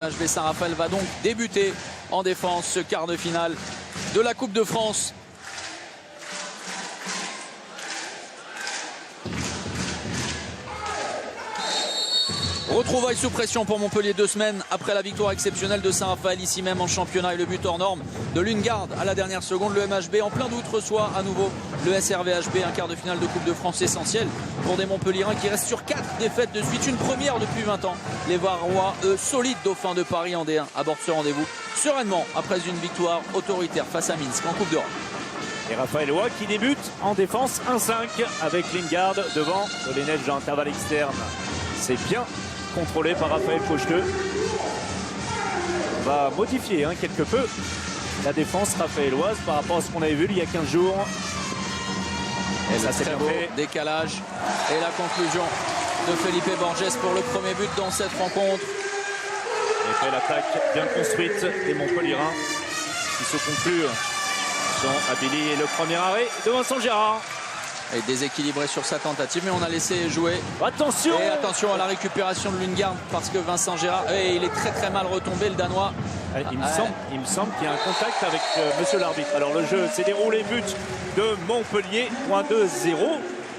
HB Saint-Raphaël va donc débuter en défense ce quart de finale de la Coupe de France. Retrouvailles sous pression pour Montpellier 2 semaines après la victoire exceptionnelle de Saint-Raphaël ici même en championnat et le but hors norme de Lungard à la dernière seconde. Le MHB en plein doute reçoit à nouveau le SRVHB, un quart de finale de Coupe de France essentiel pour des Montpelliérains qui restent sur 4 défaites de suite, une première depuis 20 ans. Les Varois, eux, solides dauphins de Paris en D1, abordent ce rendez-vous sereinement après une victoire autoritaire face à Minsk en Coupe d'Europe. Et Raphaël Roy qui débute en défense 1-5 avec Lingard devant les neiges à intervalle externe. C'est bien contrôlé par Raphaël Cocheteux. On va modifier quelque peu la défense raphaéloise par rapport à ce qu'on avait vu il y a 15 jours. Et ça, c'est très beau décalage. Et la conclusion de Felipe Borges pour le premier but dans cette rencontre. Et après l'attaque bien construite des Montpelliérains qui se conclut sont Abili et le premier arrêt de Vincent Gérard. Et déséquilibré sur sa tentative, mais on a laissé jouer. Attention! Et attention à la récupération de Lungard parce que Vincent Gérard, il est très mal retombé, le Danois. Il me semble qu'il y a un contact avec monsieur l'arbitre. Alors le jeu s'est déroulé, but de Montpellier, point 2-0.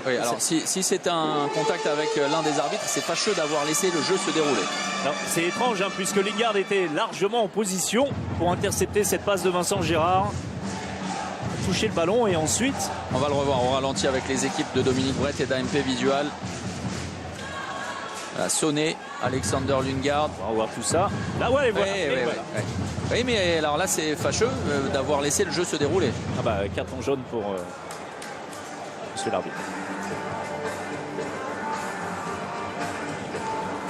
Oui, alors si c'est un contact avec l'un des arbitres, c'est fâcheux d'avoir laissé le jeu se dérouler. C'est étrange puisque Lingard était largement en position pour intercepter cette passe de Vincent Gérard. Toucher le ballon et ensuite on va le revoir au ralenti avec les équipes de Dominique Brett et d'AMP Visual. Sonné Alexander Lungard. On va voir tout ça. Là ouais, voilà. Oui, mais alors là c'est fâcheux d'avoir laissé le jeu se dérouler. Ah bah carton jaune pour monsieur l'arbitre.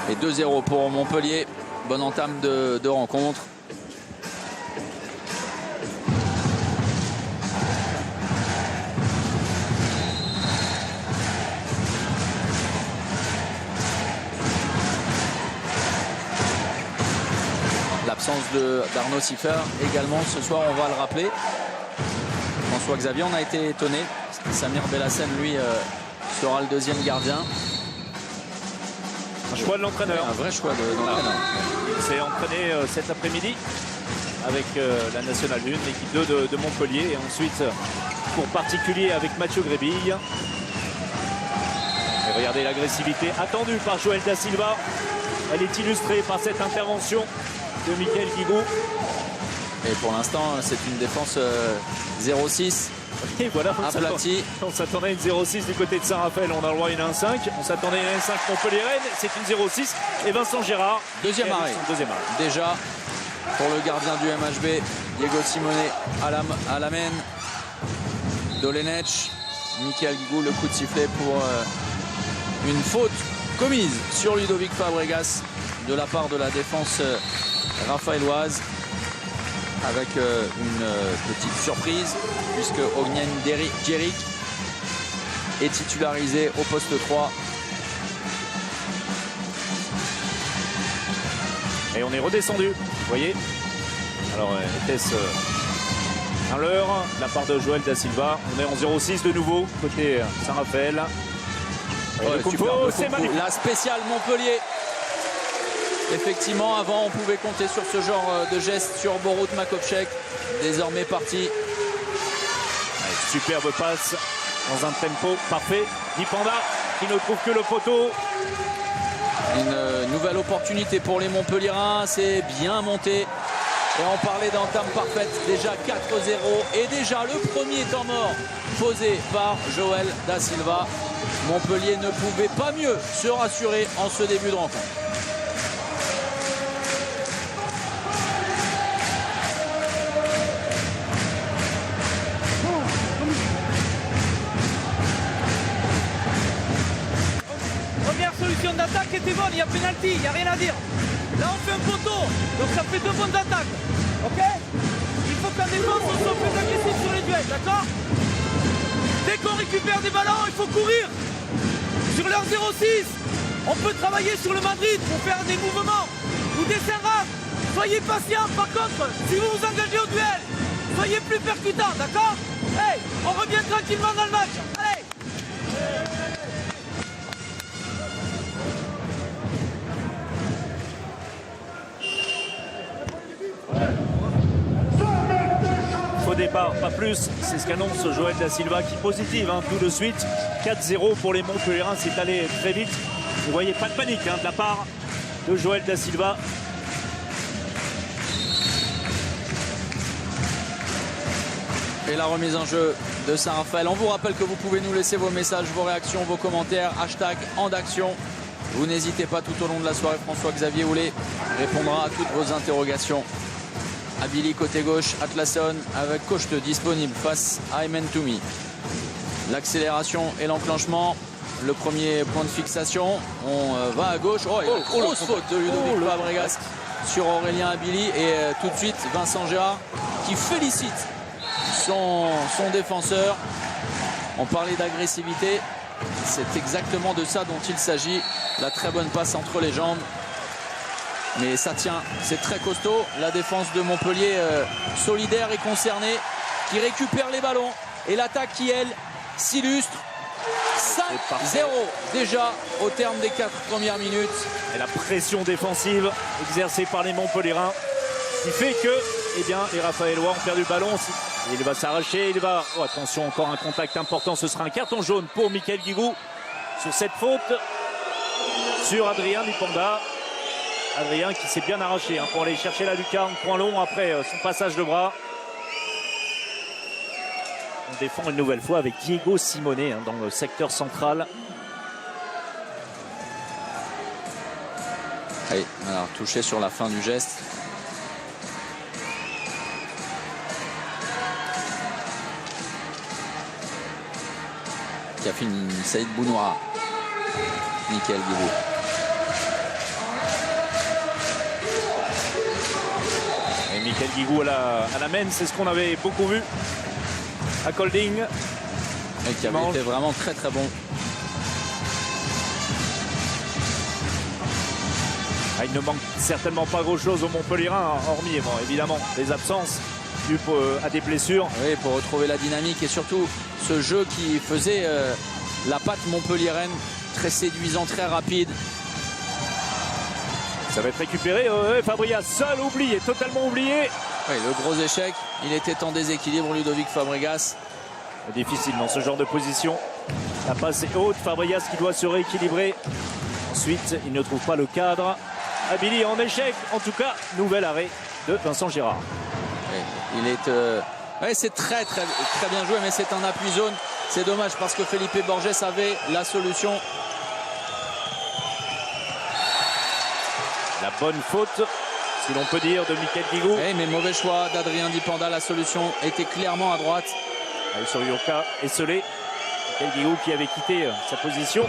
Et 2-0 pour Montpellier. Bonne entame de rencontre. L'absence d'Arnaud Siffer également ce soir, on va le rappeler. François Xavier, on a été étonné. Samir Belhassen, lui, sera le deuxième gardien. Un choix de l'entraîneur. Un vrai choix de l'entraîneur. Il s'est entraîné cet après-midi avec la Nationale 1, l'équipe 2 de Montpellier. Et ensuite, cours particulier avec Mathieu Grébille. Et regardez l'agressivité attendue par Joël Da Silva. Elle est illustrée par cette intervention de Michael Guigou. Et pour l'instant, c'est une défense 0-6. Et voilà, on s'attendait à une 0-6 du côté de Saint-Raphaël. On a le droit à une 1-5. On s'attendait à une 1-5 Montpellier-Rennes. C'est une 0-6. Et Vincent Gérard. Deuxième arrêt. Déjà pour le gardien du MHB, Diego Simone Alamen. Dolenech. Michael Guigou, le coup de sifflet pour une faute commise sur Ludovic Fabregas de la part de la défense raphaéloise, avec une petite surprise puisque Ognian Djerik est titularisé au poste 3. Et on est redescendu, vous voyez. Alors était-ce un leurre de la part de Joël Da Silva. On est en 0-6 de nouveau côté Saint-Raphaël. C'est magnifique. La spéciale Montpellier. Effectivement, avant, on pouvait compter sur ce genre de geste sur Borut Makovchek. Désormais parti. Superbe passe dans un tempo parfait. Dipanda qui ne trouve que le poteau. Une nouvelle opportunité pour les Montpelliérains. C'est bien monté. Et on parlait d'entame parfaite. Déjà 4-0. Et déjà le premier temps mort posé par Joël Da Silva. Montpellier ne pouvait pas mieux se rassurer en ce début de rencontre. Solution d'attaque était bonne, il y a pénalty, il n'y a rien à dire. Là on fait un poteau, donc ça fait 2 bonnes attaques. Ok? Il faut qu'en défense on soit plus agressif sur les duels, d'accord? Dès qu'on récupère des ballons, il faut courir. Sur leur 0-6, on peut travailler sur le Madrid pour faire des mouvements ou des serrages. Soyez patients, par contre, si vous vous engagez au duel, soyez plus percutants, d'accord? Hey, on revient tranquillement dans le match. Allez! départ, pas plus. C'est ce qu'annonce Joël Da Silva qui est positive tout de suite. 4-0 pour les Montpellierins, c'est allé très vite. Vous voyez, pas de panique de la part de Joël Da Silva. Et la remise en jeu de Saint-Raphaël. On vous rappelle que vous pouvez nous laisser vos messages, vos réactions, vos commentaires. Hashtag #AndAction. Vous n'hésitez pas tout au long de la soirée. François-Xavier Houlet répondra à toutes vos interrogations. Abili côté gauche, Atlasson avec Cocheteux disponible face à Aymen Toumi. L'accélération et l'enclenchement. Le premier point de fixation. On va à gauche. Oh, et grosse faute de Ludovic Fabregas sur Aurélien Abili. Et tout de suite, Vincent Gérard qui félicite son défenseur. On parlait d'agressivité. C'est exactement de ça dont il s'agit. La très bonne passe entre les jambes. Mais ça tient, c'est très costaud. La défense de Montpellier solidaire et concernée, qui récupère les ballons. Et l'attaque qui, elle, s'illustre. 5-0 déjà au terme des 4 premières minutes. Et la pression défensive exercée par les Montpellierins qui fait que les Raphaélois ont perdu le ballon. Il va s'arracher, oh, attention, encore un contact important. Ce sera un carton jaune pour Michael Guigou sur cette faute sur Adrien Dipanda. Adrien qui s'est bien arraché pour aller chercher la lucarne, point long après son passage de bras. On défend une nouvelle fois avec Diego Simonet dans le secteur central. Allez, alors touché sur la fin du geste. Qui a fini Saïd Bounoura. Michael Guigou. Et Michael Guigou à la main, c'est ce qu'on avait beaucoup vu à Kolding. Et qui avait été vraiment très très bon. Il ne manque certainement pas grand chose aux Montpellierins, hormis évidemment les absences dues à des blessures. Oui, pour retrouver la dynamique et surtout ce jeu qui faisait la patte montpelliéraine, très séduisant, très rapide. Ça va être récupéré. Fabregas seul, oublié, totalement oublié. Oui, le gros échec, il était en déséquilibre, Ludovic Fabregas. Difficile dans ce genre de position. La passe est haute, Fabregas qui doit se rééquilibrer. Ensuite, il ne trouve pas le cadre. Abili en échec, en tout cas, nouvel arrêt de Vincent Gérard. Oui, il est... c'est très bien joué, mais c'est un appui zone. C'est dommage parce que Felipe Borges avait la solution. La bonne faute, si l'on peut dire, de Michael Guigou. Oui, mais mauvais choix d'Adrien Dipanda. La solution était clairement à droite. Allez, sur Yurka, esselé. Michael Guigou qui avait quitté sa position.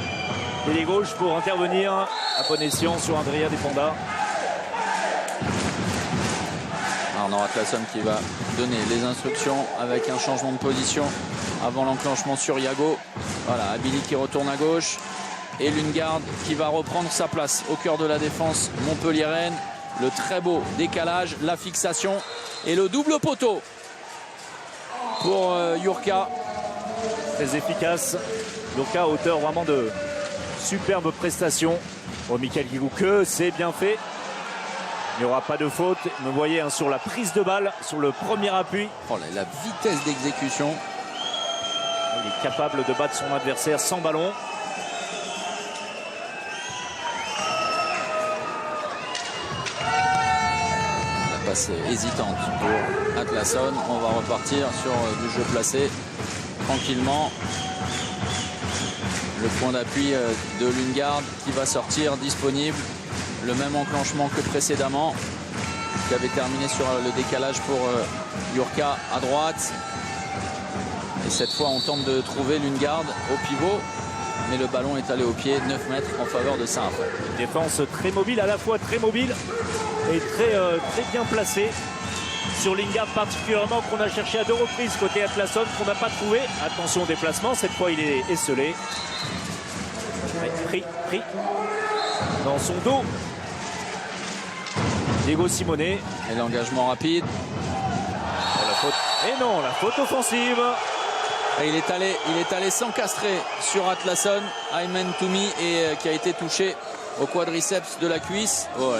Et les gauches pour intervenir à bon escient sur Adrien Dipanda. Arnaud Atlasson qui va donner les instructions avec un changement de position avant l'enclenchement sur Yago. Voilà, Abili qui retourne à gauche. Et Lundgaard qui va reprendre sa place au cœur de la défense montpelliéraine. Le très beau décalage, la fixation et le double poteau pour Yurka. Très efficace. Yurka, auteur vraiment de superbes prestations. Pour Michael Guigou, que c'est bien fait. Il n'y aura pas de faute. Vous voyez sur la prise de balle, sur le premier appui. Oh là, la vitesse d'exécution. Il est capable de battre son adversaire sans ballon. Passe hésitante pour Atlasson. On va repartir sur du jeu placé tranquillement. Le point d'appui de Lundgaard qui va sortir disponible. Le même enclenchement que précédemment, qui avait terminé sur le décalage pour Yurka à droite. Et cette fois on tente de trouver Lundgaard au pivot, mais le ballon est allé au pied, 9 mètres en faveur de Saint-Raphaël. Défense très mobile, à la fois très mobile et très bien placée sur Lundgaard particulièrement, qu'on a cherché à 2 reprises côté Atlasson, qu'on n'a pas trouvé. Attention au déplacement, cette fois il est esselé. Pris dans son dos. Diego Simonet. Et l'engagement rapide. Oh, la faute. Et non, la faute offensive. Et il est allé s'encastrer sur Atlasson, Aymen Toumi, et qui a été touché au quadriceps de la cuisse. Oh,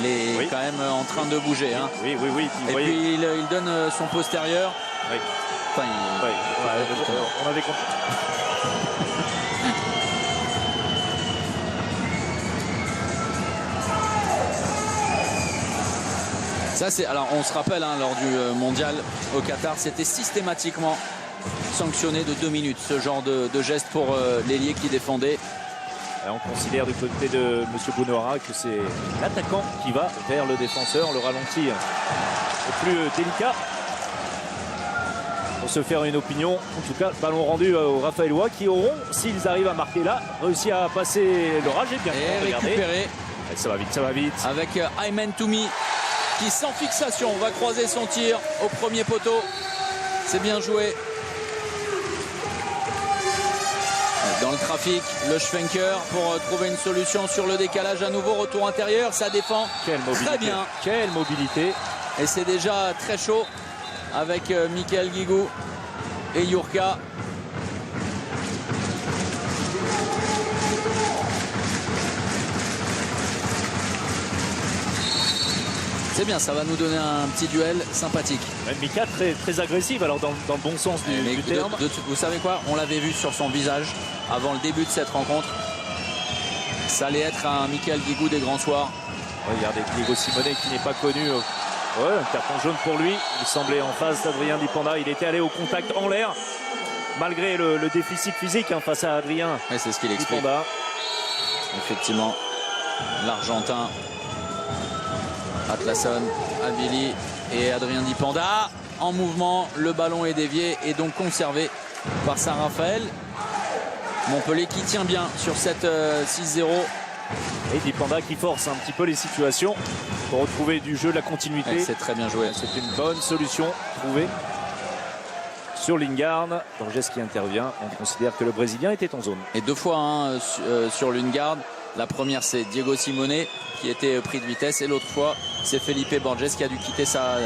il est quand même en train de bouger. Hein. Oui. Et puis il donne son postérieur. Oui. Enfin, on avait compris. Ça, alors on se rappelle, hein, lors du mondial au Qatar, c'était systématiquement sanctionné de 2 minutes, ce genre de geste pour l'ailier qui défendait. Et on considère du côté de M. Bounouara que c'est l'attaquant qui va vers le défenseur, le ralenti le plus délicat. Pour se faire une opinion, en tout cas, ballon rendu aux Raphaëlois qui auront, s'ils arrivent à marquer là, réussi à passer l'orage. Et bien récupéré. Et ça va vite. Avec Aymen Toumi qui, sans fixation, va croiser son tir au premier poteau. C'est bien joué. Dans le trafic, le Schwenker pour trouver une solution sur le décalage. À nouveau, retour intérieur, ça défend très bien. Quelle mobilité. Et c'est déjà très chaud avec Michael Guigou et Jurka. C'est bien, ça va nous donner un petit duel sympathique. Même Mika très agressive, alors dans le bon sens du terme. Vous savez quoi? On l'avait vu sur son visage avant le début de cette rencontre. Ça allait être un Michael Guigou des grands soirs. Regardez Diego Simonet qui n'est pas connu. Un carton jaune pour lui. Il semblait en face d'Adrien Dipanda. Il était allé au contact en l'air, malgré le déficit physique face à Adrien. Ouais, c'est ce qu'il explique. Dipanda. Effectivement, l'Argentin Atlasson, Avili et Adrien Dipanda en mouvement. Le ballon est dévié et donc conservé par Saint-Raphaël. Montpellier qui tient bien sur cette 6-0. Et Dipanda qui force un petit peu les situations pour retrouver du jeu, la continuité. C'est très bien joué. C'est une bonne solution trouvée sur Lingard. Borges qui intervient. On considère que le Brésilien était en zone. Et 2 fois sur Lingard. La première, c'est Diego Simonet qui était pris de vitesse. Et l'autre fois, c'est Felipe Borges qui a dû quitter sa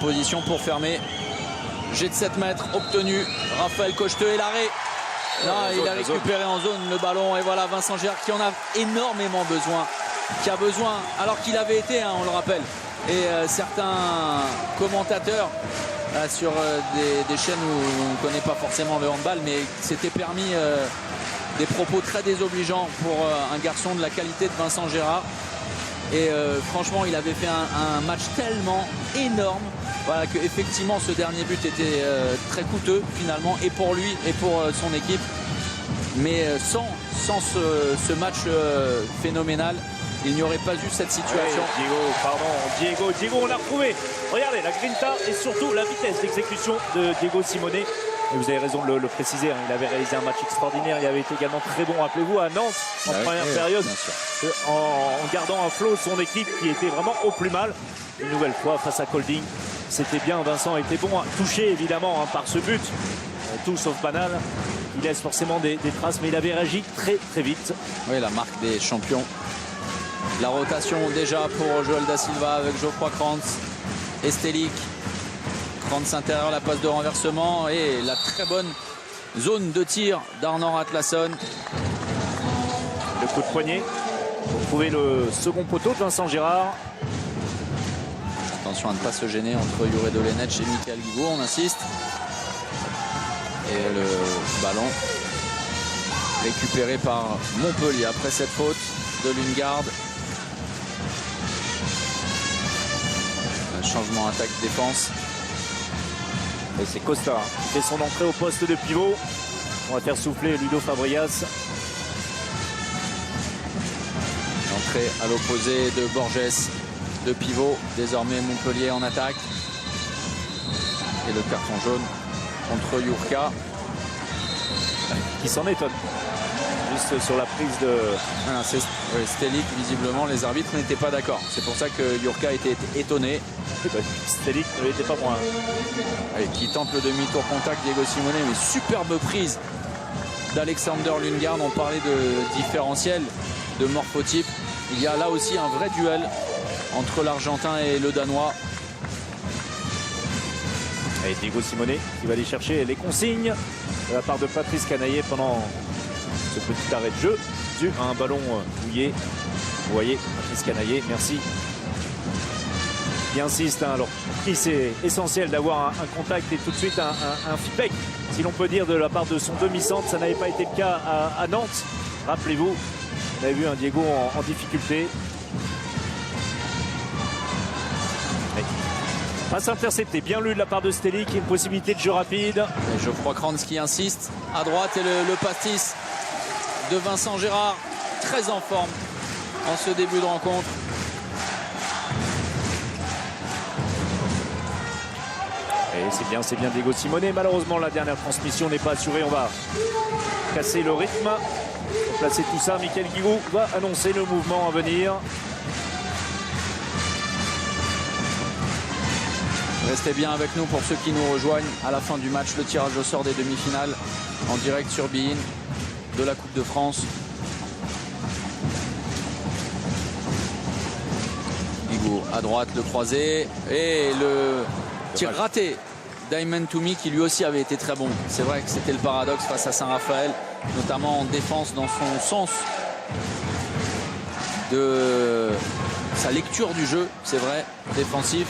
position pour fermer. Jet de 7 mètres obtenu. Raphaël Cocheteux et l'arrêt. Il a récupéré en zone le ballon. Et voilà Vincent Gérard qui en a énormément besoin. Qui a besoin, alors qu'il avait été, on le rappelle. Et certains commentateurs sur des chaînes où on ne connaît pas forcément le handball, mais s'étaient permis des propos très désobligeants pour un garçon de la qualité de Vincent Gérard. Et franchement, il avait fait un match tellement énorme, voilà, que effectivement ce dernier but était très coûteux finalement, et pour lui et pour son équipe. Mais sans ce match phénoménal, il n'y aurait pas eu cette situation. Diego, on l'a retrouvé. Regardez la grinta et surtout la vitesse d'exécution de Diego Simonet. Et vous avez raison de le préciser, il avait réalisé un match extraordinaire. Il avait été également très bon, rappelez-vous, à Nantes en première période, en gardant à flot son équipe qui était vraiment au plus mal. Une nouvelle fois face à Kolding, c'était bien. Vincent était bon, touché évidemment par ce but, tout sauf banal. Il laisse forcément des traces, mais il avait réagi très vite. Oui, la marque des champions. La rotation déjà pour Joël Da Silva avec Geoffroy Krantz, Estelic. Krantz intérieur, la passe de renversement et la très bonne zone de tir d'Arnor Atlasson. Le coup de poignet pour trouver le second poteau de Vincent Gérard. Attention à ne pas se gêner entre Jure Dolenech et Michael Guigou, on insiste. Et le ballon récupéré par Montpellier après cette faute de Lundgaard. Un changement attaque-défense. Et c'est Costa qui fait son entrée au poste de pivot. On va faire souffler Ludo Fabrias. Entrée à l'opposé de Borges, de pivot. Désormais Montpellier en attaque. Et le carton jaune contre Jurka. Qui s'en étonne. Juste sur la prise de... Stelic, visiblement, les arbitres n'étaient pas d'accord. C'est pour ça que Jurka était étonné. Stelic ne l'était pas moins. Allez, qui tente le demi-tour contact, Diego Simonet, mais superbe prise d'Alexander Lundgaard. On parlait de différentiel, de morphotype. Il y a là aussi un vrai duel entre l'Argentin et le Danois. Et Diego Simonet qui va aller chercher les consignes de la part de Patrice Canaillé pendant ce petit arrêt de jeu. dû à un ballon mouillé. Vous voyez, Patrice Canaillé, merci. Il insiste, hein, alors c'est essentiel d'avoir un contact et tout de suite un feedback, si l'on peut dire, de la part de son demi-centre. Ça n'avait pas été le cas à Nantes. Rappelez-vous, on avait vu un Diego en difficulté. Passe intercepté, bien lu de la part de Stelly, qui a une possibilité de jeu rapide. Et Geoffroy Kranz qui insiste à droite et le pastis de Vincent Gérard, très en forme en ce début de rencontre. Et c'est bien Diego Simonet. Malheureusement, la dernière transmission n'est pas assurée. On va casser le rythme. Pour placer tout ça, Michael Guigou va annoncer le mouvement à venir. Restez bien avec nous pour ceux qui nous rejoignent à la fin du match. Le tirage au sort des demi-finales en direct sur beIN de la Coupe de France. Guigou à droite, le croisé et le tir raté d'Ayman Toumi qui lui aussi avait été très bon. C'est vrai que c'était le paradoxe face à Saint-Raphaël, notamment en défense dans son sens de sa lecture du jeu, c'est vrai, défensif.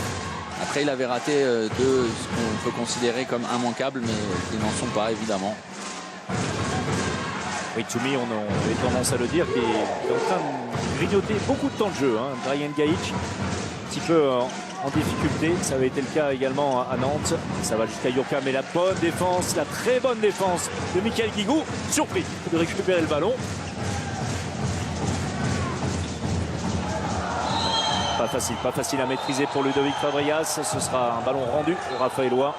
Après, il avait raté ce qu'on peut considérer comme immanquables, mais qui n'en sont pas, évidemment. Oui, Toumi, on avait tendance à le dire, qui est en train de grignoter beaucoup de temps de jeu. Hein. Brian Gaïc, un petit peu en difficulté. Ça avait été le cas également à Nantes. Ça va jusqu'à Yoka, mais la bonne défense, la très bonne défense de Michael Guigou. Surpris de récupérer le ballon. Pas facile à maîtriser pour Ludovic Fabrias. Ce sera un ballon rendu au Raphaëlois.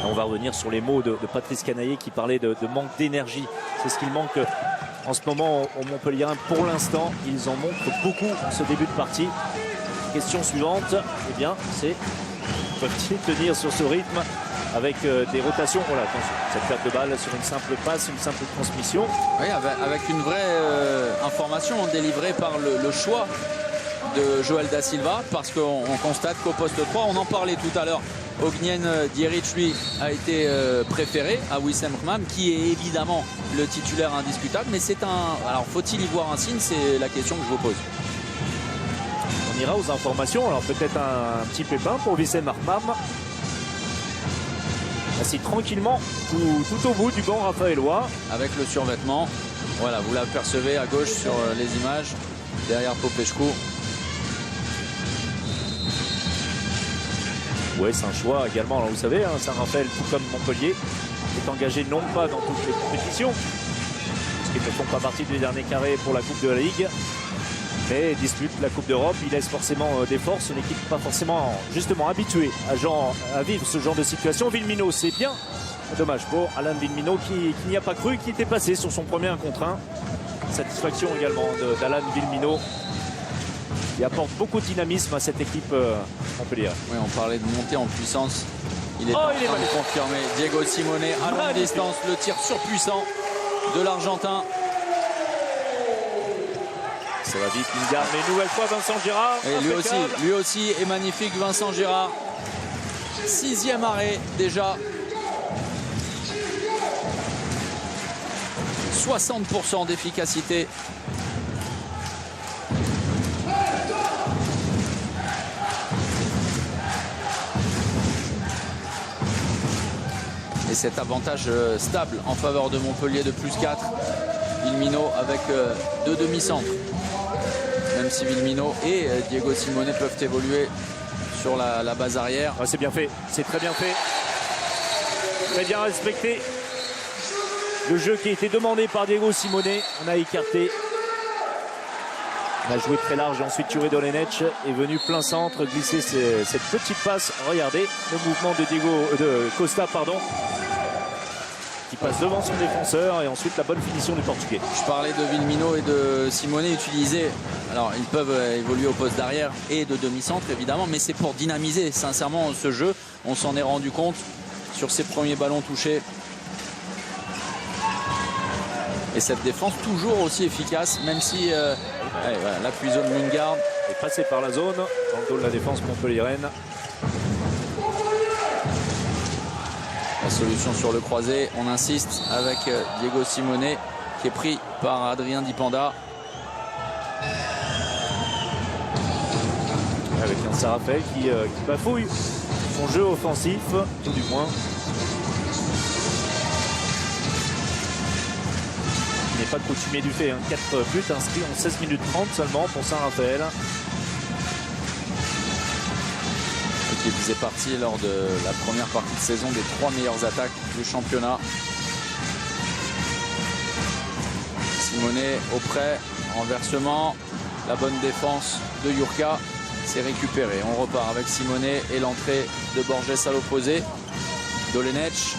On va revenir sur les mots de Patrice Canaillé qui parlait de manque d'énergie. C'est ce qu'il manque en ce moment au Montpellierin. Pour l'instant, ils en montrent beaucoup ce début de partie. Question suivante, eh bien, c'est peuvent-ils tenir sur ce rythme avec des rotations. Voilà, attention, cette perte de balle sur une simple passe, une simple transmission. Oui, avec une vraie information délivrée par le choix de Joël Da Silva, parce qu'on constate qu'au poste 3, on en parlait tout à l'heure, Ognjen Djeric, lui, a été préféré à Wissam Khmam, qui est évidemment le titulaire indiscutable, mais c'est un... Alors, faut-il y voir un signe? C'est la question que je vous pose. On ira aux informations. Alors, peut-être un petit pépin pour Wissam Khmam. Assis tranquillement tout au bout du banc raphaëlois. Avec le survêtement. Voilà, vous l'apercevez à gauche sur les images, derrière Popescu. Ouais, c'est un choix également. Alors, vous savez, hein, Saint-Raphaël, tout comme Montpellier, est engagé non pas dans toutes les compétitions, parce qu'ils ne font pas partie des derniers carrés pour la Coupe de la Ligue, mais dispute la Coupe d'Europe. Il laisse forcément des forces, une équipe pas forcément justement habituée à vivre ce genre de situation. Villemino, c'est bien. Dommage pour Alain Villemino qui n'y a pas cru, qui était passé sur son premier 1 contre 1. Satisfaction également d'Alain Villemino, qui apporte beaucoup de dynamisme à cette équipe Montpellier. Oui, on parlait de montée en puissance. Il est en train de confirmer. Diego Simonet à longue distance, le tir surpuissant de l'Argentin. Ça va vite, Lingard, mais une nouvelle fois Vincent Gérard. Et lui aussi est magnifique, Vincent Gérard. 6e arrêt déjà. 60% d'efficacité. Et cet avantage stable en faveur de Montpellier de +4. Villemino avec 2 demi-centres. Même si Villemino et Diego Simonet peuvent évoluer sur la base arrière. Ouais, c'est bien fait, c'est très bien fait. Très bien respecté. Le jeu qui a été demandé par Diego Simonet, on a écarté. On a joué très large et ensuite Touré Dolenech est venu plein centre, glisser cette petite passe. Regardez le mouvement de Costa, qui passe devant son défenseur et ensuite la bonne finition du Portugais. Je parlais de Villemino et de Simonet utilisés. Alors ils peuvent évoluer au poste d'arrière et de demi-centre évidemment, mais c'est pour dynamiser sincèrement ce jeu. On s'en est rendu compte sur ces premiers ballons touchés. Et cette défense toujours aussi efficace, même si voilà, l'appui zone Lingard est passé par la zone dans le dos de la défense montpelliéraine. La solution sur le croisé, on insiste avec Diego Simone qui est pris par Adrien Dipanda. Avec un Sarafel qui bafouille son jeu offensif, tout du moins. Il n'est pas coutumier du fait, hein. 4 buts inscrits en 16 minutes 30 seulement pour Saint-Raphaël. Qui faisait partie lors de la première partie de saison des 3 meilleures attaques du championnat. Simone auprès, renversement, la bonne défense de Jurka, c'est récupéré. On repart avec Simone et l'entrée de Borges à l'opposé. Dolenec,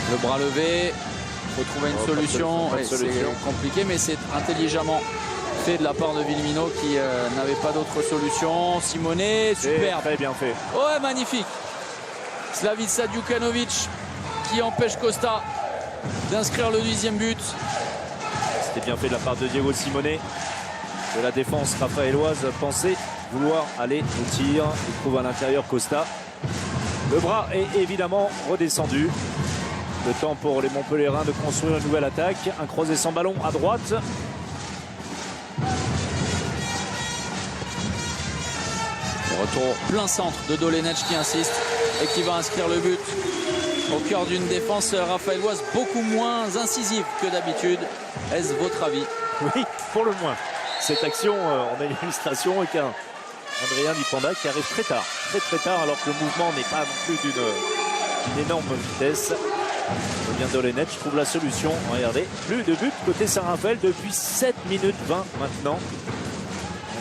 le bras levé, il faut trouver une solution. C'est compliqué, mais c'est intelligemment fait de la part de Villemino qui n'avait pas d'autre solution. Simone, superbe. Très bien fait. Ouais, magnifique. Slavica Djukanovic qui empêche Costa d'inscrire le 10e but. C'était bien fait de la part de Diego Simone. De la défense raphaéloise pensait vouloir aller au tir. Il trouve à l'intérieur Costa. Le bras est évidemment redescendu. Le temps pour les Montpellierins de construire une nouvelle attaque. Un croisé sans ballon à droite. Retour plein centre de Dolenec qui insiste et qui va inscrire le but au cœur d'une défense raphaéloise beaucoup moins incisive que d'habitude. Est-ce votre avis? Oui, pour le moins. Cette action, on a une illustration avec un Adrien Dipanda qui arrive très tard, alors que le mouvement n'est pas non plus d'une énorme vitesse. Bien Dolenec trouve la solution. Regardez, plus de buts côté Saint-Raphaël depuis 7 minutes 20 maintenant.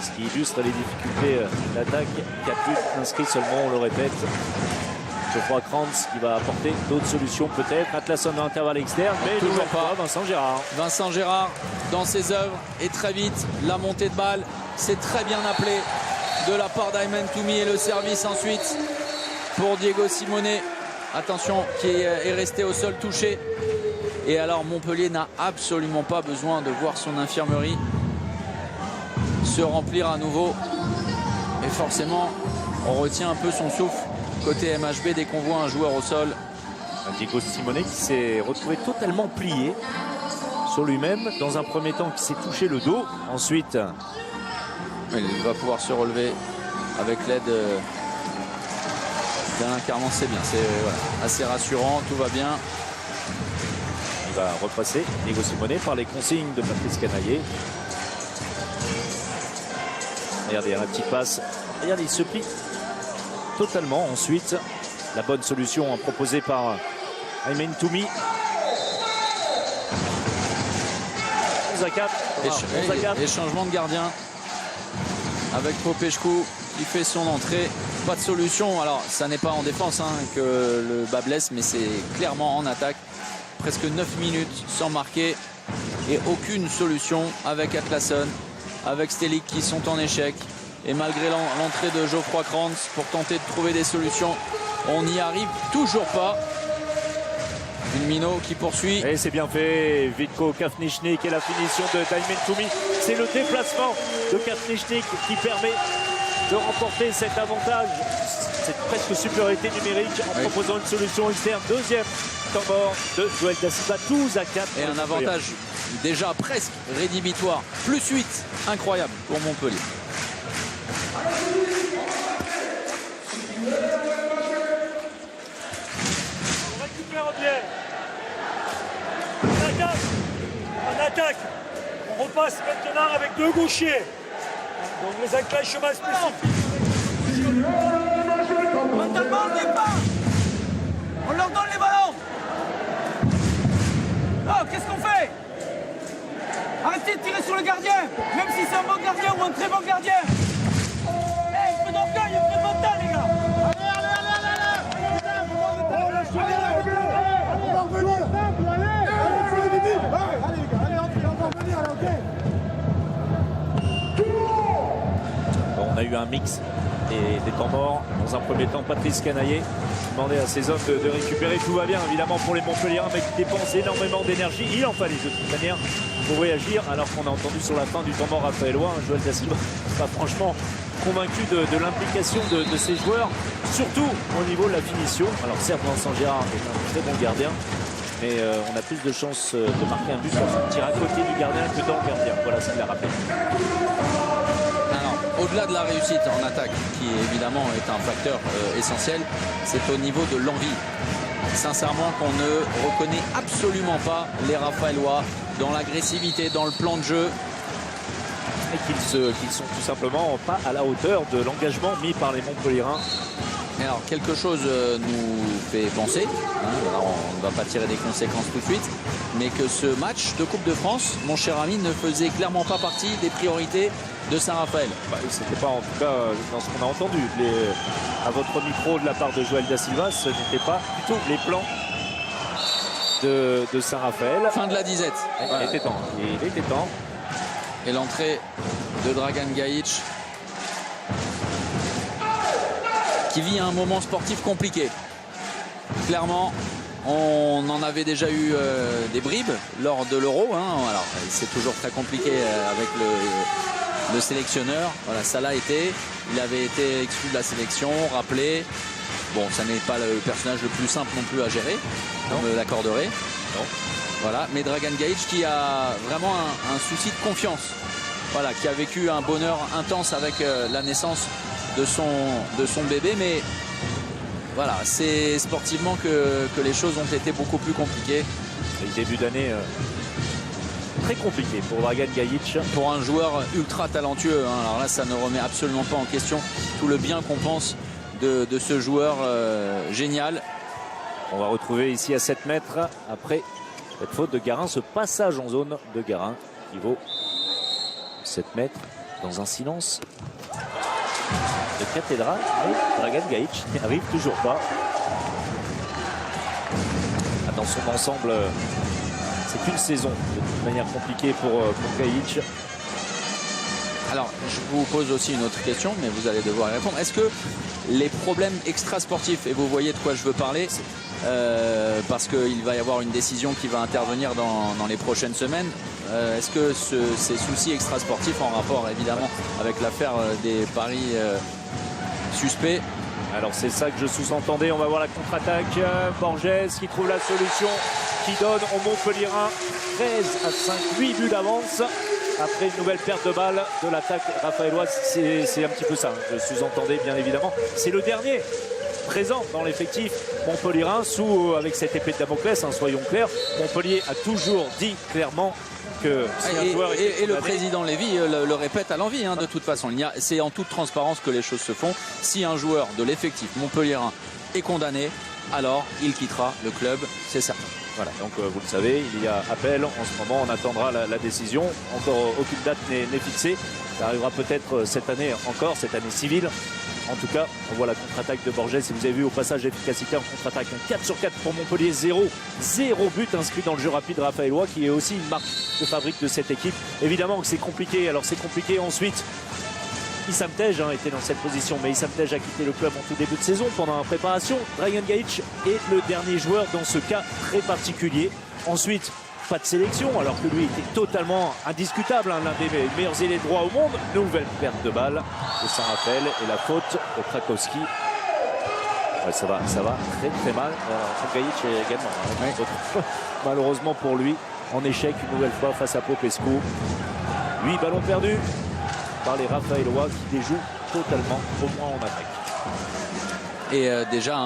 Ce qui illustre les difficultés d'attaque. 4 buts inscrits seulement, on le répète. Geoffroy Krantz qui va apporter d'autres solutions peut-être. Atlasson dans l'intervalle externe, mais toujours pas. Vincent Gérard. Vincent Gérard dans ses œuvres et très vite la montée de balle. C'est très bien appelé de la part d'Aymen Toumi et le service ensuite pour Diego Simone. Attention, qui est resté au sol touché. Et alors Montpellier n'a absolument pas besoin de voir son infirmerie se remplir à nouveau. Et forcément, on retient un peu son souffle côté MHB dès qu'on voit un joueur au sol. Diego Simone qui s'est retrouvé totalement plié sur lui-même. Dans un premier temps, qui s'est touché le dos. Ensuite, il va pouvoir se relever avec l'aide d'Alain Carman. C'est bien, c'est assez rassurant, tout va bien. Il va repasser Diego Simone par les consignes de Patrice Canaillé. Regardez, la petite passe. Regardez, il se plie totalement. Ensuite, la bonne solution proposée par Aymen Toumi. 11-4. Et changement de gardien avec Popescu qui fait son entrée. Pas de solution. Alors, ça n'est pas en défense que le bas blesse, mais c'est clairement en attaque. Presque 9 minutes sans marquer et aucune solution avec Atlasson, avec Stelik qui sont en échec. Et malgré l'entrée de Geoffroy Krantz pour tenter de trouver des solutions, on n'y arrive toujours pas. Villemino qui poursuit. Et c'est bien fait, Vitko Kafnichnik et la finition d'Aymen Toumi. C'est le déplacement de Kafnichnik qui permet de remporter cet avantage, cette presque supériorité numérique en proposant une solution externe. Deuxième temps mort de Joël Da Silva, 12-4. Et un avantage déjà presque rédhibitoire. Plus 8, incroyable pour Montpellier. On récupère bien. On attaque. On repasse maintenant avec 2 gauchers. Donc les enclenchements spécifiques. Mentalement on départ. On leur donne les ballons. Oh, qu'est-ce qu'on fait? Arrêtez de tirer sur le gardien, même si c'est un bon gardien ou un très bon gardien. Il fait d'orgueil, il fait mental, les gars. On a eu un mix et des temps morts. Dans un premier temps, Patrice Canaillé demandait à ses hommes de récupérer. Tout va bien évidemment pour les Montpelliérains, mais qui dépensent énormément d'énergie. Il en fallait de toute manière pour réagir, alors qu'on a entendu sur la fin du temps mort raphaélois, Joël Da Silva pas franchement convaincu de l'implication de ces joueurs, surtout au niveau de la finition. Alors certes, Vincent Gérard est un très bon gardien, mais on a plus de chances de marquer un but sur un tir à côté du gardien que dans le gardien. Voilà ce qu'il a rappelé. Au-delà de la réussite en attaque, qui évidemment est un facteur essentiel, c'est au niveau de l'envie. Sincèrement, qu'on ne reconnaît absolument pas les Raphaélois dans l'agressivité, dans le plan de jeu. Et qu'ils sont tout simplement pas à la hauteur de l'engagement mis par les Montpelliérains. Et alors, quelque chose nous fait penser, alors on ne va pas tirer des conséquences tout de suite, mais que ce match de Coupe de France, mon cher ami, ne faisait clairement pas partie des priorités de Saint-Raphaël. C'était pas, en tout cas, dans ce qu'on a entendu. À votre micro de la part de Joël Da Silva, ce n'était pas du tout les plans de Saint-Raphaël. Fin de la disette. Voilà. Il était temps. Et l'entrée de Dragan Gajic, qui vit un moment sportif compliqué. Clairement, on en avait déjà eu des bribes lors de l'Euro. Alors, c'est toujours très compliqué avec le sélectionneur. Voilà, ça l'a été. Il avait été exclu de la sélection, rappelé. Bon, ça n'est pas le personnage le plus simple non plus à gérer, on me l'accorderait. Non. Voilà, mais Dragan Gajic qui a vraiment un souci de confiance. Voilà, qui a vécu un bonheur intense avec la naissance de son bébé, mais voilà, c'est sportivement que les choses ont été beaucoup plus compliquées. Et le début d'année très compliqué pour Dragan Gajic. Pour un joueur ultra talentueux, alors là ça ne remet absolument pas en question tout le bien qu'on pense de ce joueur génial. On va retrouver ici à 7 mètres après cette faute de Garin, ce passage en zone de Garin qui vaut 7 mètres dans un silence de cathédrale, mais Dragan Gajic n'y arrive toujours pas. Dans son ensemble, c'est une saison de toute manière compliquée pour Gajic. Alors, je vous pose aussi une autre question, mais vous allez devoir y répondre. Est-ce que les problèmes extrasportifs, et vous voyez de quoi je veux parler, parce qu'il va y avoir une décision qui va intervenir dans les prochaines semaines, est-ce que ces soucis extrasportifs en rapport évidemment avec l'affaire des paris suspects? Alors c'est ça que je sous-entendais. On va voir la contre-attaque. Borges qui trouve la solution, qui donne au Montpelliérain 13 à 5, 8 buts d'avance. Après une nouvelle perte de balle de l'attaque raphaéloise. C'est un petit peu ça, je sous-entendais bien évidemment. C'est le dernier présent dans l'effectif montpelliérain avec cette épée de Damoclès, soyons clairs. Montpellier a toujours dit clairement que si un joueur et le président Lévy le répète à l'envi, de toute façon. C'est en toute transparence que les choses se font. Si un joueur de l'effectif montpelliérain est condamné, alors il quittera le club, c'est certain. Voilà, donc vous le savez, il y a appel en ce moment, on attendra la décision. Encore aucune date n'est fixée. Ça arrivera peut-être cette année encore, cette année civile. En tout cas, on voit la contre-attaque de Borges. Si vous avez vu au passage l'efficacité en contre-attaque, un 4 sur 4 pour Montpellier, 0 but inscrit dans le jeu rapide raphaélois, qui est aussi une marque de fabrique de cette équipe. Évidemment que c'est compliqué. Alors c'est compliqué ensuite. Issam Tej était dans cette position, mais Issam Tej a quitté le club en tout début de saison pendant la préparation. Dragan Gajic est le dernier joueur dans ce cas très particulier. Ensuite, pas de sélection, alors que lui était totalement indiscutable, l'un des meilleurs ailiers droits au monde. Nouvelle perte de balle de Saint-Raphaël et la faute de Krakowski. Ouais, ça va très très mal. Gajic également. Malheureusement pour lui, en échec une nouvelle fois face à Popescu. 8 ballons perdus par les Raphaélois qui déjouent totalement, au moins en attaque. Et déjà,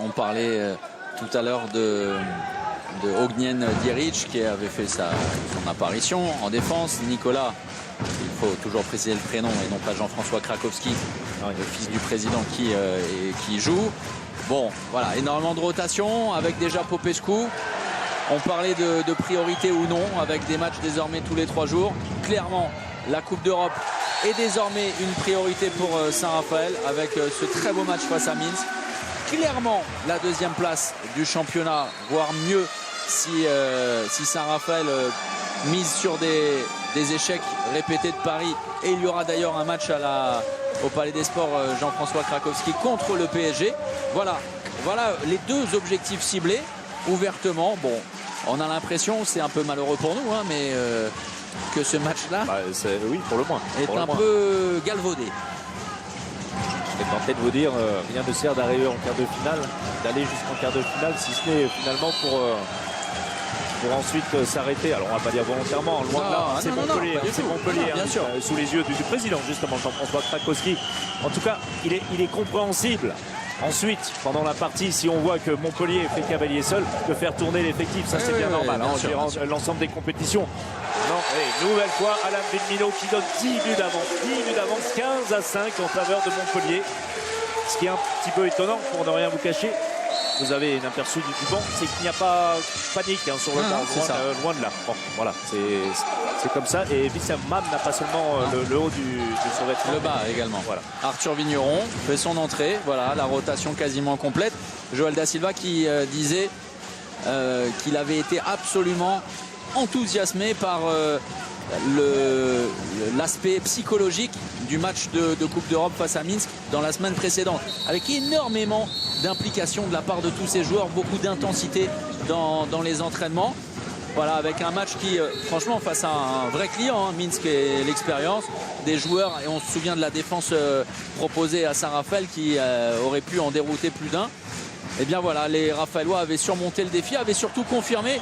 on parlait tout à l'heure de Ognjen Djeric qui avait fait son apparition en défense. Nicolas, il faut toujours préciser le prénom et non pas Jean-François Krakowski, le fils du président qui joue. Bon, voilà, énormément de rotation avec déjà Popescu. On parlait de priorité ou non avec des matchs désormais tous les 3 jours. Clairement, la Coupe d'Europe est désormais une priorité pour Saint-Raphaël avec ce très beau match face à Minsk. Clairement la 2e place du championnat, voire mieux si Saint-Raphaël mise sur des échecs répétés de Paris. Et il y aura d'ailleurs un match au Palais des Sports Jean-François Krakowski contre le PSG. Voilà les 2 objectifs ciblés ouvertement. Bon, on a l'impression, c'est un peu malheureux pour nous, mais que ce match-là oui, pour le moins, est un peu galvaudé. tentais de vous dire, rien ne sert d'arriver en quart de finale, d'aller jusqu'en quart de finale, si ce n'est finalement pour ensuite s'arrêter. Alors on va pas dire volontairement, loin de là, c'est Montpellier, c'est Montpellier, bien sûr. Sous les yeux du président justement, Jean-François Krakowski. En tout cas, il est compréhensible. Ensuite, pendant la partie, si on voit que Montpellier fait cavalier seul, de faire tourner l'effectif, ça c'est bien normal, bien en sûr, gérant l'ensemble des compétitions. Non, et nouvelle fois, Alain Benmino qui donne 10 buts d'avance, 15-5 en faveur de Montpellier. Ce qui est un petit peu étonnant, pour ne rien vous cacher, vous avez un aperçu du banc, c'est qu'il n'y a pas panique sur le banc, loin de là. Bon, voilà, c'est comme ça. Et Wissam Mam n'a pas seulement le haut de son vêtement. Le bas également. Voilà. Arthur Vigneron fait son entrée. Voilà, la rotation quasiment complète. Joël Da Silva qui disait qu'il avait été absolument enthousiasmé par l'aspect psychologique du match de Coupe d'Europe face à Minsk dans la semaine précédente, avec énormément d'implication de la part de tous ces joueurs, beaucoup d'intensité dans les entraînements. Voilà, avec un match qui, franchement, face à un vrai client, Minsk et l'expérience des joueurs, et on se souvient de la défense proposée à Saint-Raphaël qui aurait pu en dérouter plus d'un. Et bien voilà, les Raphaëlois avaient surmonté le défi, avaient surtout confirmé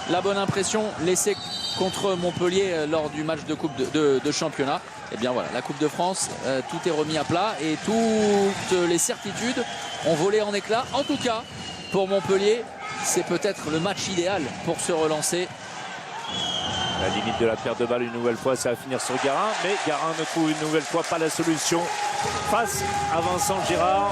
la bonne impression laissée contre Montpellier lors du match de Coupe de championnat. Et bien voilà, la Coupe de France, tout est remis à plat et toutes les certitudes ont volé en éclats. En tout cas, pour Montpellier, c'est peut-être le match idéal pour se relancer. La limite de la perte de balle une nouvelle fois, ça va finir sur Garin, mais Garin ne trouve une nouvelle fois pas la solution face à Vincent Girard.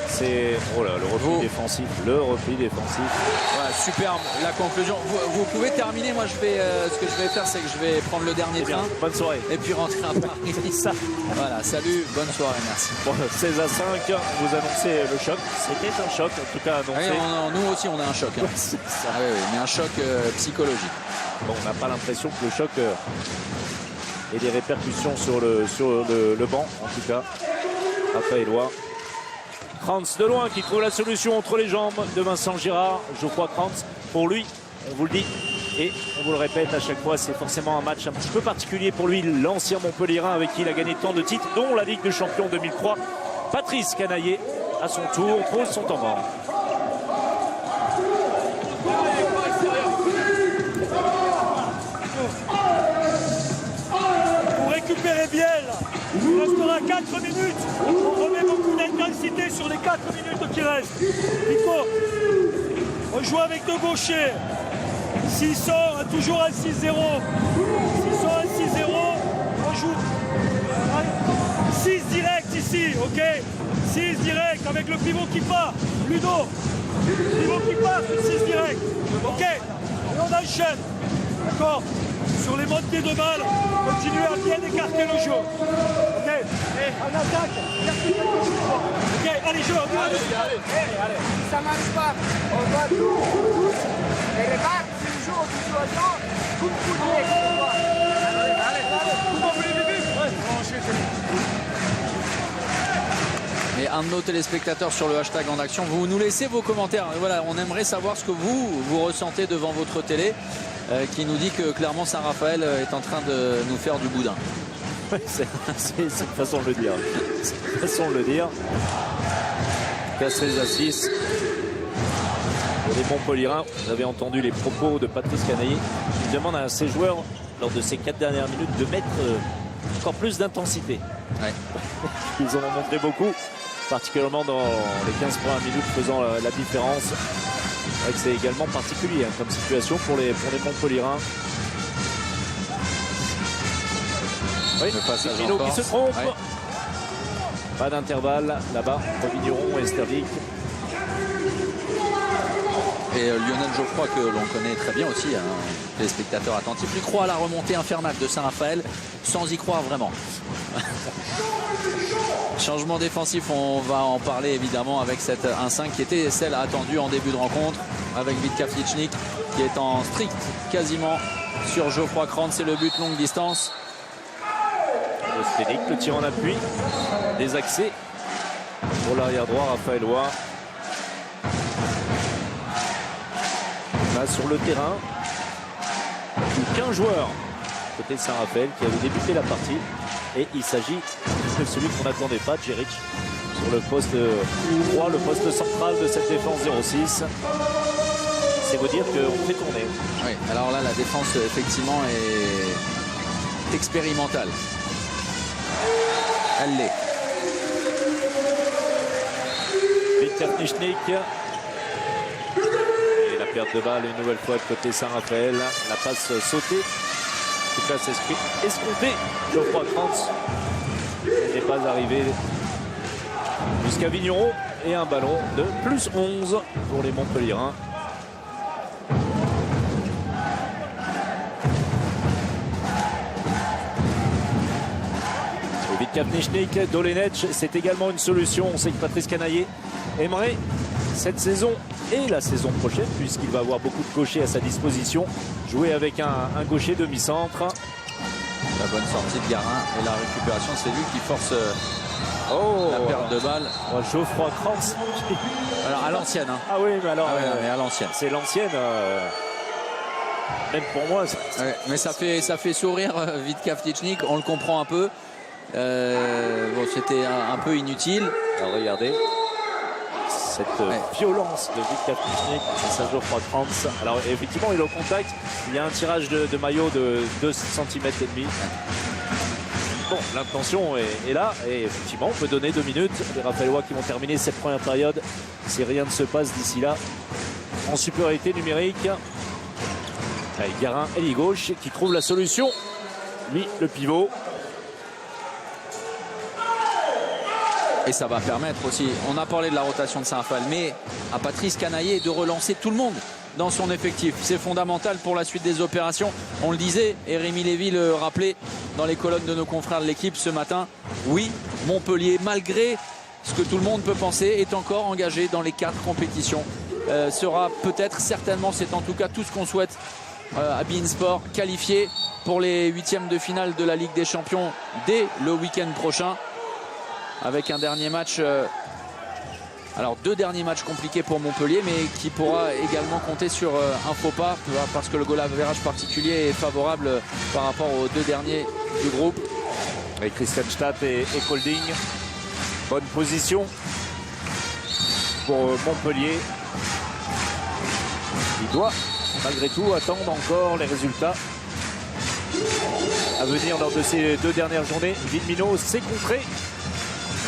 C'est le repli défensif, Ouais, superbe la conclusion. Vous pouvez terminer. Moi, ce que je vais faire, c'est que je vais prendre le dernier train. Bonne soirée. Et puis rentrer à Paris. Ça. Voilà, salut, bonne soirée, merci. Bon, 16-5, vous annoncez le choc. C'était un choc, en tout cas annoncé. Oui, nous aussi, on a un choc. Hein. C'est ça. Oui, mais un choc psychologique. Bon, on n'a pas l'impression que le choc ait des répercussions sur le banc, en tout cas. Raphaëlois. Krantz de loin qui trouve la solution entre les jambes de Vincent Girard. Geoffroy Krantz, pour lui, on vous le dit et on vous le répète à chaque fois, c'est forcément un match un petit peu particulier pour lui, l'ancien Montpellierin avec qui il a gagné tant de titres, dont la Ligue des Champions 2003. Patrice Canaillé, à son tour, pose son temps mort. Pour récupérer bien là. Il restera 4 minutes. On remet beaucoup d'intensité sur les 4 minutes qui restent. Nico, on joue avec deux gauchers. S'ils sont toujours à 6-0, s'ils sont à 6-0, on joue 6 direct ici, ok? 6 direct avec le pivot qui part. Ludo, pivot qui part, 6 direct. Ok? Et on enchaîne. D'accord? Sur les montées de balles, continuez à bien écarter le jeu. Ok, en attaque. Ok, allez, jeu. Allez. Ça marche pas. On va tous les regarder le jour du soir. Tout Et un de nos téléspectateurs sur le hashtag en action, vous nous laissez vos commentaires. Et voilà, on aimerait savoir ce que vous ressentez devant votre télé, qui nous dit que clairement Saint-Raphaël est en train de nous faire du boudin. C'est une façon de le dire. C'est une façon de le dire. 16-6. Les Montpellierins, vous avez entendu les propos de Patrice Canaillé. Il demande à ses joueurs, lors de ces 4 dernières minutes, de mettre encore plus d'intensité. Ouais. Ils en ont montré beaucoup, particulièrement dans les 15 premières minutes, faisant la différence. C'est également particulier comme situation pour les Montpellierins. Oui, Vigneron qui se trompe. Ouais. Pas d'intervalle là-bas entre Vigneron et Sterling. Et Lionel Geoffroy, que l'on connaît très bien aussi, un téléspectateur attentif, lui croit à la remontée infernale de Saint-Raphaël sans y croire vraiment. Changement défensif, on va en parler évidemment avec cette 1-5 qui était celle attendue en début de rencontre avec Vitka Flichnik qui est en strict quasiment sur Geoffroy Krantz. C'est le but longue distance. Sterling, le tir en appui, des accès pour l'arrière droit Raphaëlois. Là sur le terrain, 15 joueurs côté de Saint-Raphaël qui avait débuté la partie. Et il s'agit de celui qu'on n'attendait pas, Djeric, sur le poste 3, le poste central de cette défense 06. C'est vous dire qu'on fait tourner. Oui, alors là, la défense, effectivement, est expérimentale. Elle l'est. Victor Nichnik. Et la perte de balle une nouvelle fois de côté Saint-Raphaël. La passe sautée. En tout cas, c'est escompté. Geoffroy Krantz n'est pas arrivé jusqu'à Vigneron. Et un ballon de plus 11 pour les Montpelliérains. Kapnichnik, Dolenech, c'est également une solution. On sait que Patrice Canaillé aimerait cette saison et la saison prochaine, puisqu'il va avoir beaucoup de gauchers à sa disposition, jouer avec un gaucher demi-centre. La bonne sortie de Garin et la récupération, c'est lui qui force la perte de balle. Geoffroy Krantz. Alors à l'ancienne. Hein. Ah oui, mais alors mais à l'ancienne. C'est l'ancienne. Même pour moi. Ouais, mais ça fait sourire Vitka Vtichnik, on le comprend un peu. Bon, c'était un peu inutile. Alors regardez cette violence de Vitka Vtichnik, c'est ça, Geoffroy Krantz. Alors effectivement, il est au contact. Il y a un tirage de maillot de 2,5 cm. Bon, l'intention est là et effectivement, on peut donner 2 minutes. Les Raphaëlois qui vont terminer cette première période si rien ne se passe d'ici là en supériorité numérique. Avec Garin, ailier gauche, qui trouve la solution. Lui, le pivot. Et ça va permettre aussi, on a parlé de la rotation de Saint-Raphaël, mais à Patrice Canaillé de relancer tout le monde dans son effectif. C'est fondamental pour la suite des opérations. On le disait, et Rémi Lévy le rappelait dans les colonnes de nos confrères de l'équipe ce matin. Oui, Montpellier, malgré ce que tout le monde peut penser, est encore engagé dans les 4 compétitions. Sera peut-être, certainement, c'est en tout cas tout ce qu'on souhaite à beIN Sport, qualifié pour les 8e de finale de la Ligue des Champions dès le week-end prochain. Avec un dernier match, alors 2 derniers matchs compliqués pour Montpellier, mais qui pourra également compter sur un faux pas, parce que le goal average particulier est favorable par rapport aux 2 derniers du groupe. Avec Christian Stadt et Kolding. Bonne position pour Montpellier. Il doit malgré tout attendre encore les résultats à venir lors de ces 2 dernières journées. Villeminot s'est contré.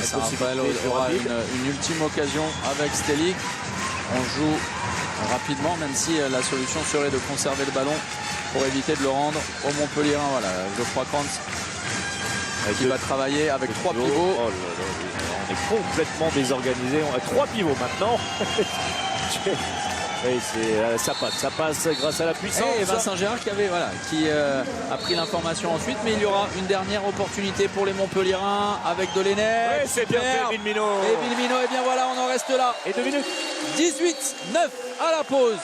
Saint-Raphaël aura une ultime occasion avec Stelig. On joue rapidement, même si la solution serait de conserver le ballon pour éviter de le rendre au Montpellierin. Voilà, Geoffroy Krantz qui va travailler avec 3 pivots. Oh là là, on est complètement désorganisé. On a 3 pivots maintenant. Oui, ça passe grâce à la puissance. Et Vincent Gérard qui a pris l'information ensuite, mais il y aura une dernière opportunité pour les Montpelliérains avec Dolenech. Oui, c'est bien fait, Villeminot. Et Villeminot, et bien voilà, on en reste là. Et 2 minutes. 18-9 à la pause.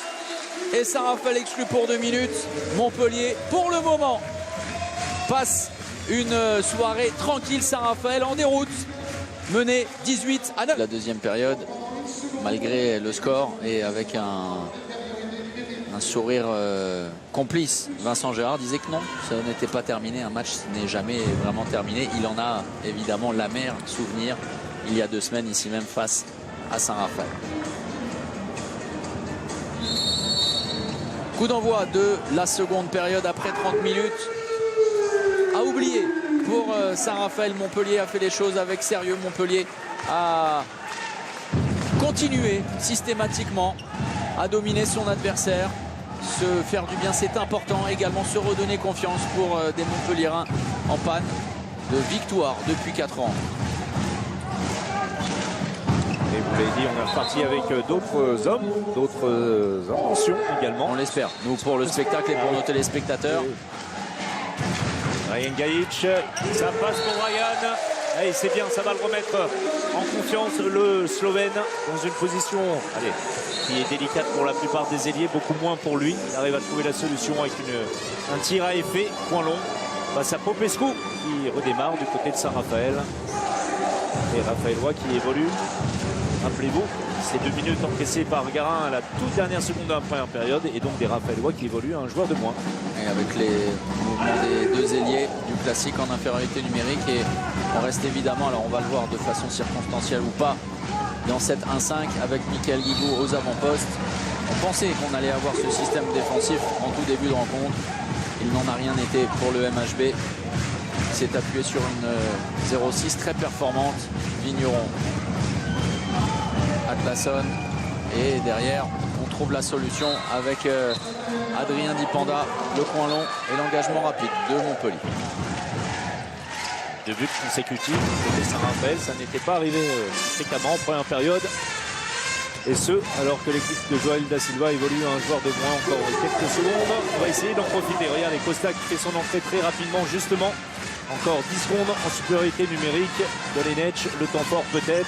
Et Saint-Raphaël exclu pour 2 minutes. Montpellier, pour le moment, passe une soirée tranquille. Saint-Raphaël en déroute, mené 18-9. La deuxième période, malgré le score et avec un sourire complice, Vincent Gérard disait que non, ça n'était pas terminé. Un match n'est jamais vraiment terminé. Il en a évidemment l'amer souvenir il y a 2 semaines ici même face à Saint-Raphaël. Coup d'envoi de la seconde période après 30 minutes. À oublier pour Saint-Raphaël. Montpellier a fait les choses avec sérieux. Montpellier a continué systématiquement à dominer son adversaire. Se faire du bien, c'est important. Également se redonner confiance pour des Montpelliérains en panne de victoire depuis 4 ans. Et vous l'avez dit, on est reparti avec d'autres hommes, d'autres intentions également. On l'espère, nous pour le spectacle et pour nos téléspectateurs. Ryan Gajic, ça passe pour Ryan. Et c'est bien, ça va le remettre en confiance, le Slovène, dans une position qui est délicate pour la plupart des ailiers, beaucoup moins pour lui. Il arrive à trouver la solution avec un tir à effet, point long, face à Popescu, qui redémarre du côté de Saint-Raphaël. Et Raphaëlois qui évolue. Rappelez-vous, ces 2 minutes encaissées par Garin à la toute dernière seconde de la première période, et donc des Raphaëlois qui évoluent à un joueur de moins. Et avec les mouvements des 2 classique en infériorité numérique et on reste évidemment, alors on va le voir de façon circonstancielle ou pas, dans cette 1-5 avec Michael Guigou aux avant-postes. On pensait qu'on allait avoir ce système défensif en tout début de rencontre. Il n'en a rien été pour le MHB. Il s'est appuyé sur une 0-6 très performante. Vigneron, Atlasson et derrière on trouve la solution avec Adrien Dipanda, le coin long et l'engagement rapide de Montpellier. 2 buts consécutifs côté Saint-Raphaël, ça n'était pas arrivé fréquemment en première période. Et ce, alors que l'équipe de Joël Da Silva évolue un joueur de moins encore quelques secondes. On va essayer d'en profiter. Regardez, Costa qui fait son entrée très rapidement, justement. Encore 10 secondes en supériorité numérique. Dolenech, le temps fort peut-être.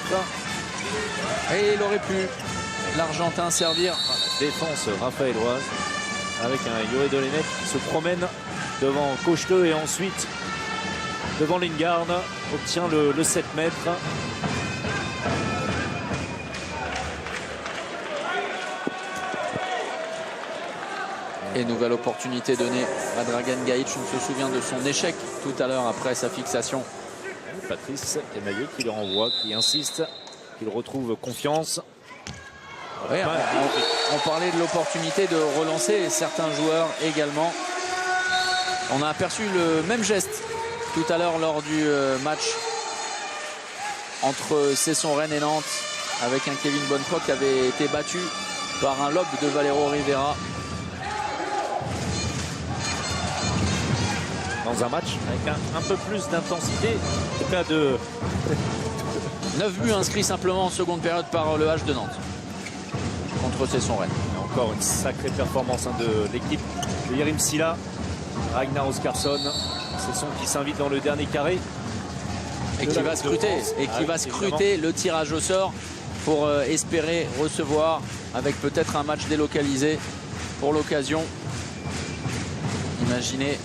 Et il aurait pu, l'Argentin, servir. Défense raphaéloise avec un Yoé Dolenech qui se promène devant Cocheteux et ensuite devant Lingard. Obtient le 7 mètres. Et nouvelle opportunité donnée à Dragan Gajic. On se souvient de son échec tout à l'heure après sa fixation. Patrice Emaillé qui le renvoie, qui insiste, qu'il retrouve confiance. Ouais, on parlait de l'opportunité de relancer certains joueurs également. On a aperçu le même geste tout à l'heure lors du match entre Cesson-Rennes et Nantes avec un Kevin Bonnefoy qui avait été battu par un lob de Valero Rivera. Dans un match avec un peu plus d'intensité, en tout cas de 9 buts inscrits simplement en seconde période par le H de Nantes contre Cesson-Rennes. Encore une sacrée performance de l'équipe de Yerim Silla. Ragnar Oscarsson, Cesson qui s'invite dans le dernier carré. Et qui va scruter, le tirage au sort pour espérer recevoir avec peut-être un match délocalisé pour l'occasion. Imaginez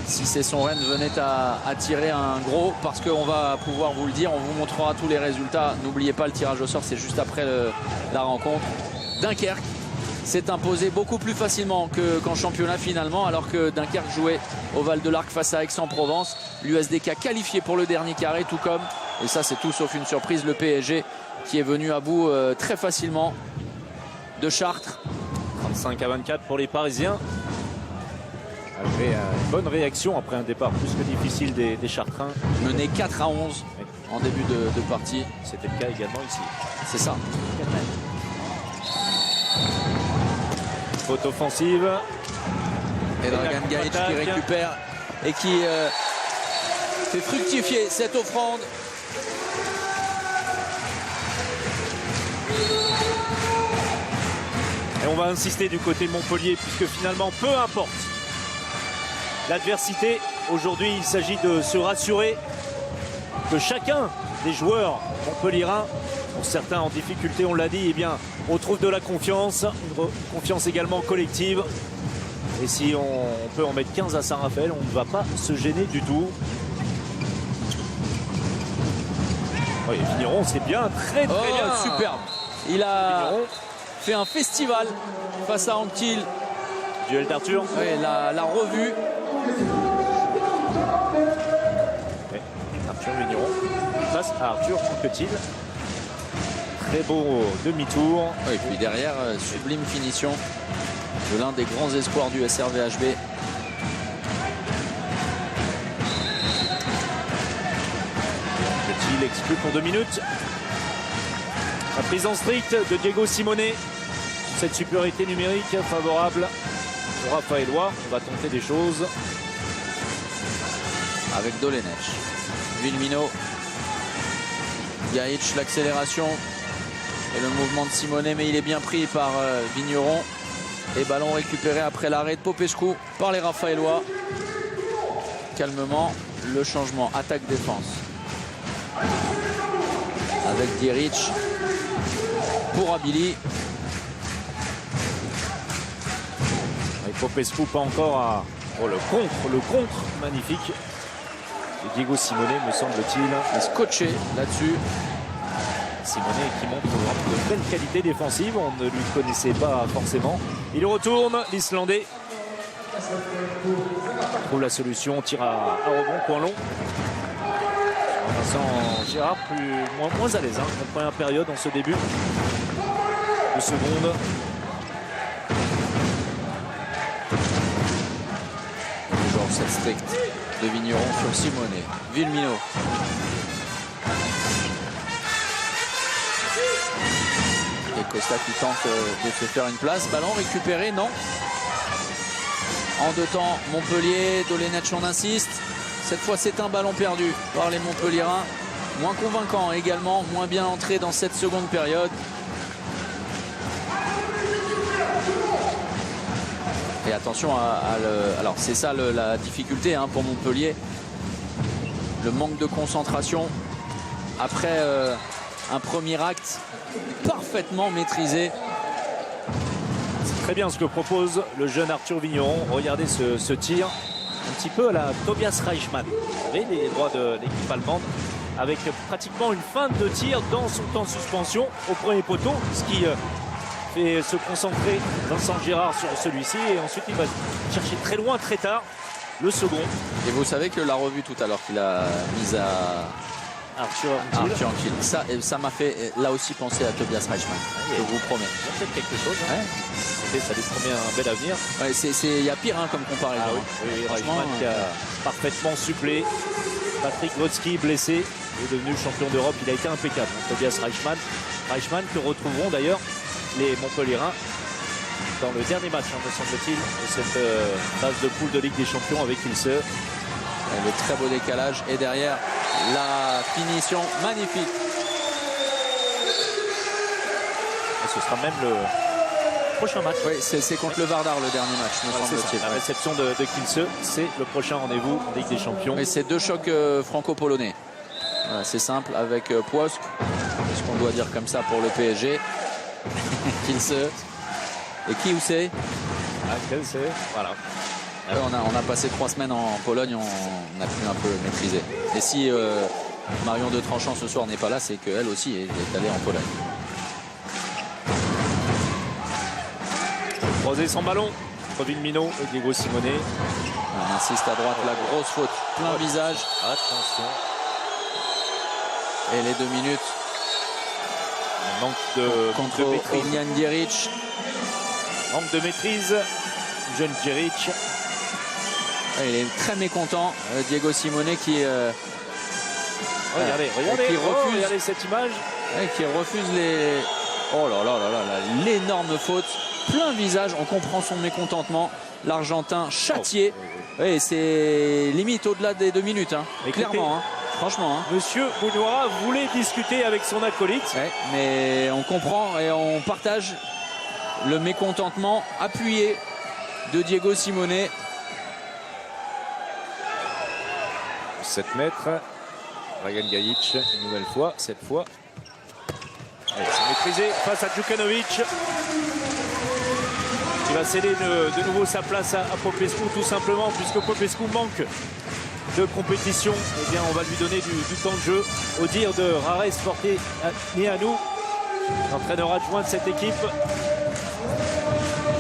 si Cesson-Rennes venait à tirer un gros, parce qu'on va pouvoir vous le dire, on vous montrera tous les résultats. N'oubliez pas, le tirage au sort, c'est juste après la rencontre. Dunkerque s'est imposé beaucoup plus facilement qu'en championnat finalement, alors que Dunkerque jouait au Val-de-l'Arc face à Aix-en-Provence. L'USDK qualifié pour le dernier carré, tout comme, et ça c'est tout sauf une surprise, le PSG qui est venu à bout très facilement de Chartres. 35-24 pour les Parisiens. Après une bonne réaction après un départ plus que difficile des Chartrains. Mené 4-11 en début de partie. C'était le cas également ici. C'est ça. Faute offensive. Et Dragan Gajic qui récupère et qui fait fructifier cette offrande. Et on va insister du côté de Montpellier, puisque finalement, peu importe l'adversité, aujourd'hui il s'agit de se rassurer que chacun des joueurs montpelliérains, pour certains en difficulté, on l'a dit, eh bien, retrouve de la confiance, une confiance également collective. Et si on peut en mettre 15 à Saint-Raphaël, on ne va pas se gêner du tout. Oui, Vigneron, c'est bien, très bien. Superbe. Il a fait un festival face à Anquetil. Duel d'Arthur. Oui, la revue. Arthur Vigneron face à Arthur Anquetil. Très beau demi-tour. Et puis derrière, sublime finition de l'un des grands espoirs du SRVHB. Anquetil exclu pour 2 minutes. La prise en strict de Diego Simonet. Cette supériorité numérique favorable aux Raphaélois. On va tenter des choses. Avec Dolenech, Villemino, Gajic, l'accélération et le mouvement de Simonet, mais il est bien pris par Vigneron. Et ballon récupéré après l'arrêt de Popescu par les Raphaélois. Calmement, le changement attaque-défense avec Diric pour Abili. Et Popescu pas encore à... Oh, le contre magnifique. Et Diego Simonet, me semble-t-il. Il est scotché là-dessus. Simonet qui montre de belles qualités défensives. On ne lui connaissait pas forcément. Il retourne, l'Islandais. trouve la solution, tire à rebond, coin long. Vincent Gérard moins à l'aise en première période, en ce début de seconde. Toujours cette strict de Vigneron sur Simonet. Villemino. Et Costa qui tente de se faire une place. Ballon récupéré, non. En deux temps, Montpellier, Dolenech on insiste. Cette fois, c'est un ballon perdu par les Montpelliérains. Moins convaincant également, moins bien entré dans cette seconde période. Et attention alors c'est ça la difficulté pour Montpellier. Le manque de concentration après un premier acte parfaitement maîtrisé. C'est très bien ce que propose le jeune Arthur Vigneron. Regardez ce tir, un petit peu à la Tobias Reichmann. Vous savez, les droits de l'équipe allemande, avec pratiquement une feinte de tir dans son temps de suspension au premier poteau, ce qui fait se concentrer Vincent Gérard sur celui-ci, et ensuite il va chercher très loin, très tard, le second. Et vous savez que la revue tout à l'heure qu'il a mise à Arthur Anquil, ça m'a fait là aussi penser à Tobias Reichmann, je vous promets. Il y a peut-être quelque chose. Ouais. Ça lui promet un bel avenir. Ouais, il y a pire comme comparaison. Oui, Reichmann qui a parfaitement supplé. Patrick Grotzky blessé, est devenu champion d'Europe. Il a été impeccable. Tobias Reichmann que retrouveront d'ailleurs les Montpelliérains dans le dernier match, me semble-t-il, de cette phase de poule de Ligue des Champions avec Ilse. Le très beau décalage et derrière la finition magnifique. Et ce sera même le prochain match. Oui, c'est contre le Vardar le dernier match, me semble-t-il. La réception de Kielce, c'est le prochain rendez-vous en Ligue des Champions. Et c'est deux chocs franco-polonais. Voilà, c'est simple avec Płock, ce qu'on doit dire comme ça pour le PSG. Kielce et Kielce. Kielce, voilà. On a passé 3 semaines en Pologne, on a pu un peu maîtriser. Et si Marion de Tranchant ce soir n'est pas là, c'est qu'elle aussi est allée en Pologne. Croisé sans ballon entre Villemino et Diego Simonet. On insiste à droite, la grosse faute, plein visage. Attention. Et les 2 minutes. Un manque de contre Ognjan Djeric. Manque de maîtrise. Jeune Djeric. Il est très mécontent, Diego Simonet qui regardez cette image. Qui refuse les... Oh là là là là, l'énorme faute. Plein visage, on comprend son mécontentement. L'Argentin châtié. Oui, c'est limite au-delà des 2 minutes, clairement. Franchement. Monsieur Bounoura voulait discuter avec son acolyte. Ouais, mais on comprend et on partage le mécontentement appuyé de Diego Simonet. 7 mètres. Dragan Gajic, une nouvelle fois, cette fois. C'est maîtrisé face à Djukanovic. Qui va céder de nouveau sa place à Popescu, tout simplement, puisque Popescu manque de compétition. Eh bien, on va lui donner du temps de jeu. Au dire de Rares Forté-Nianou, entraîneur adjoint de cette équipe.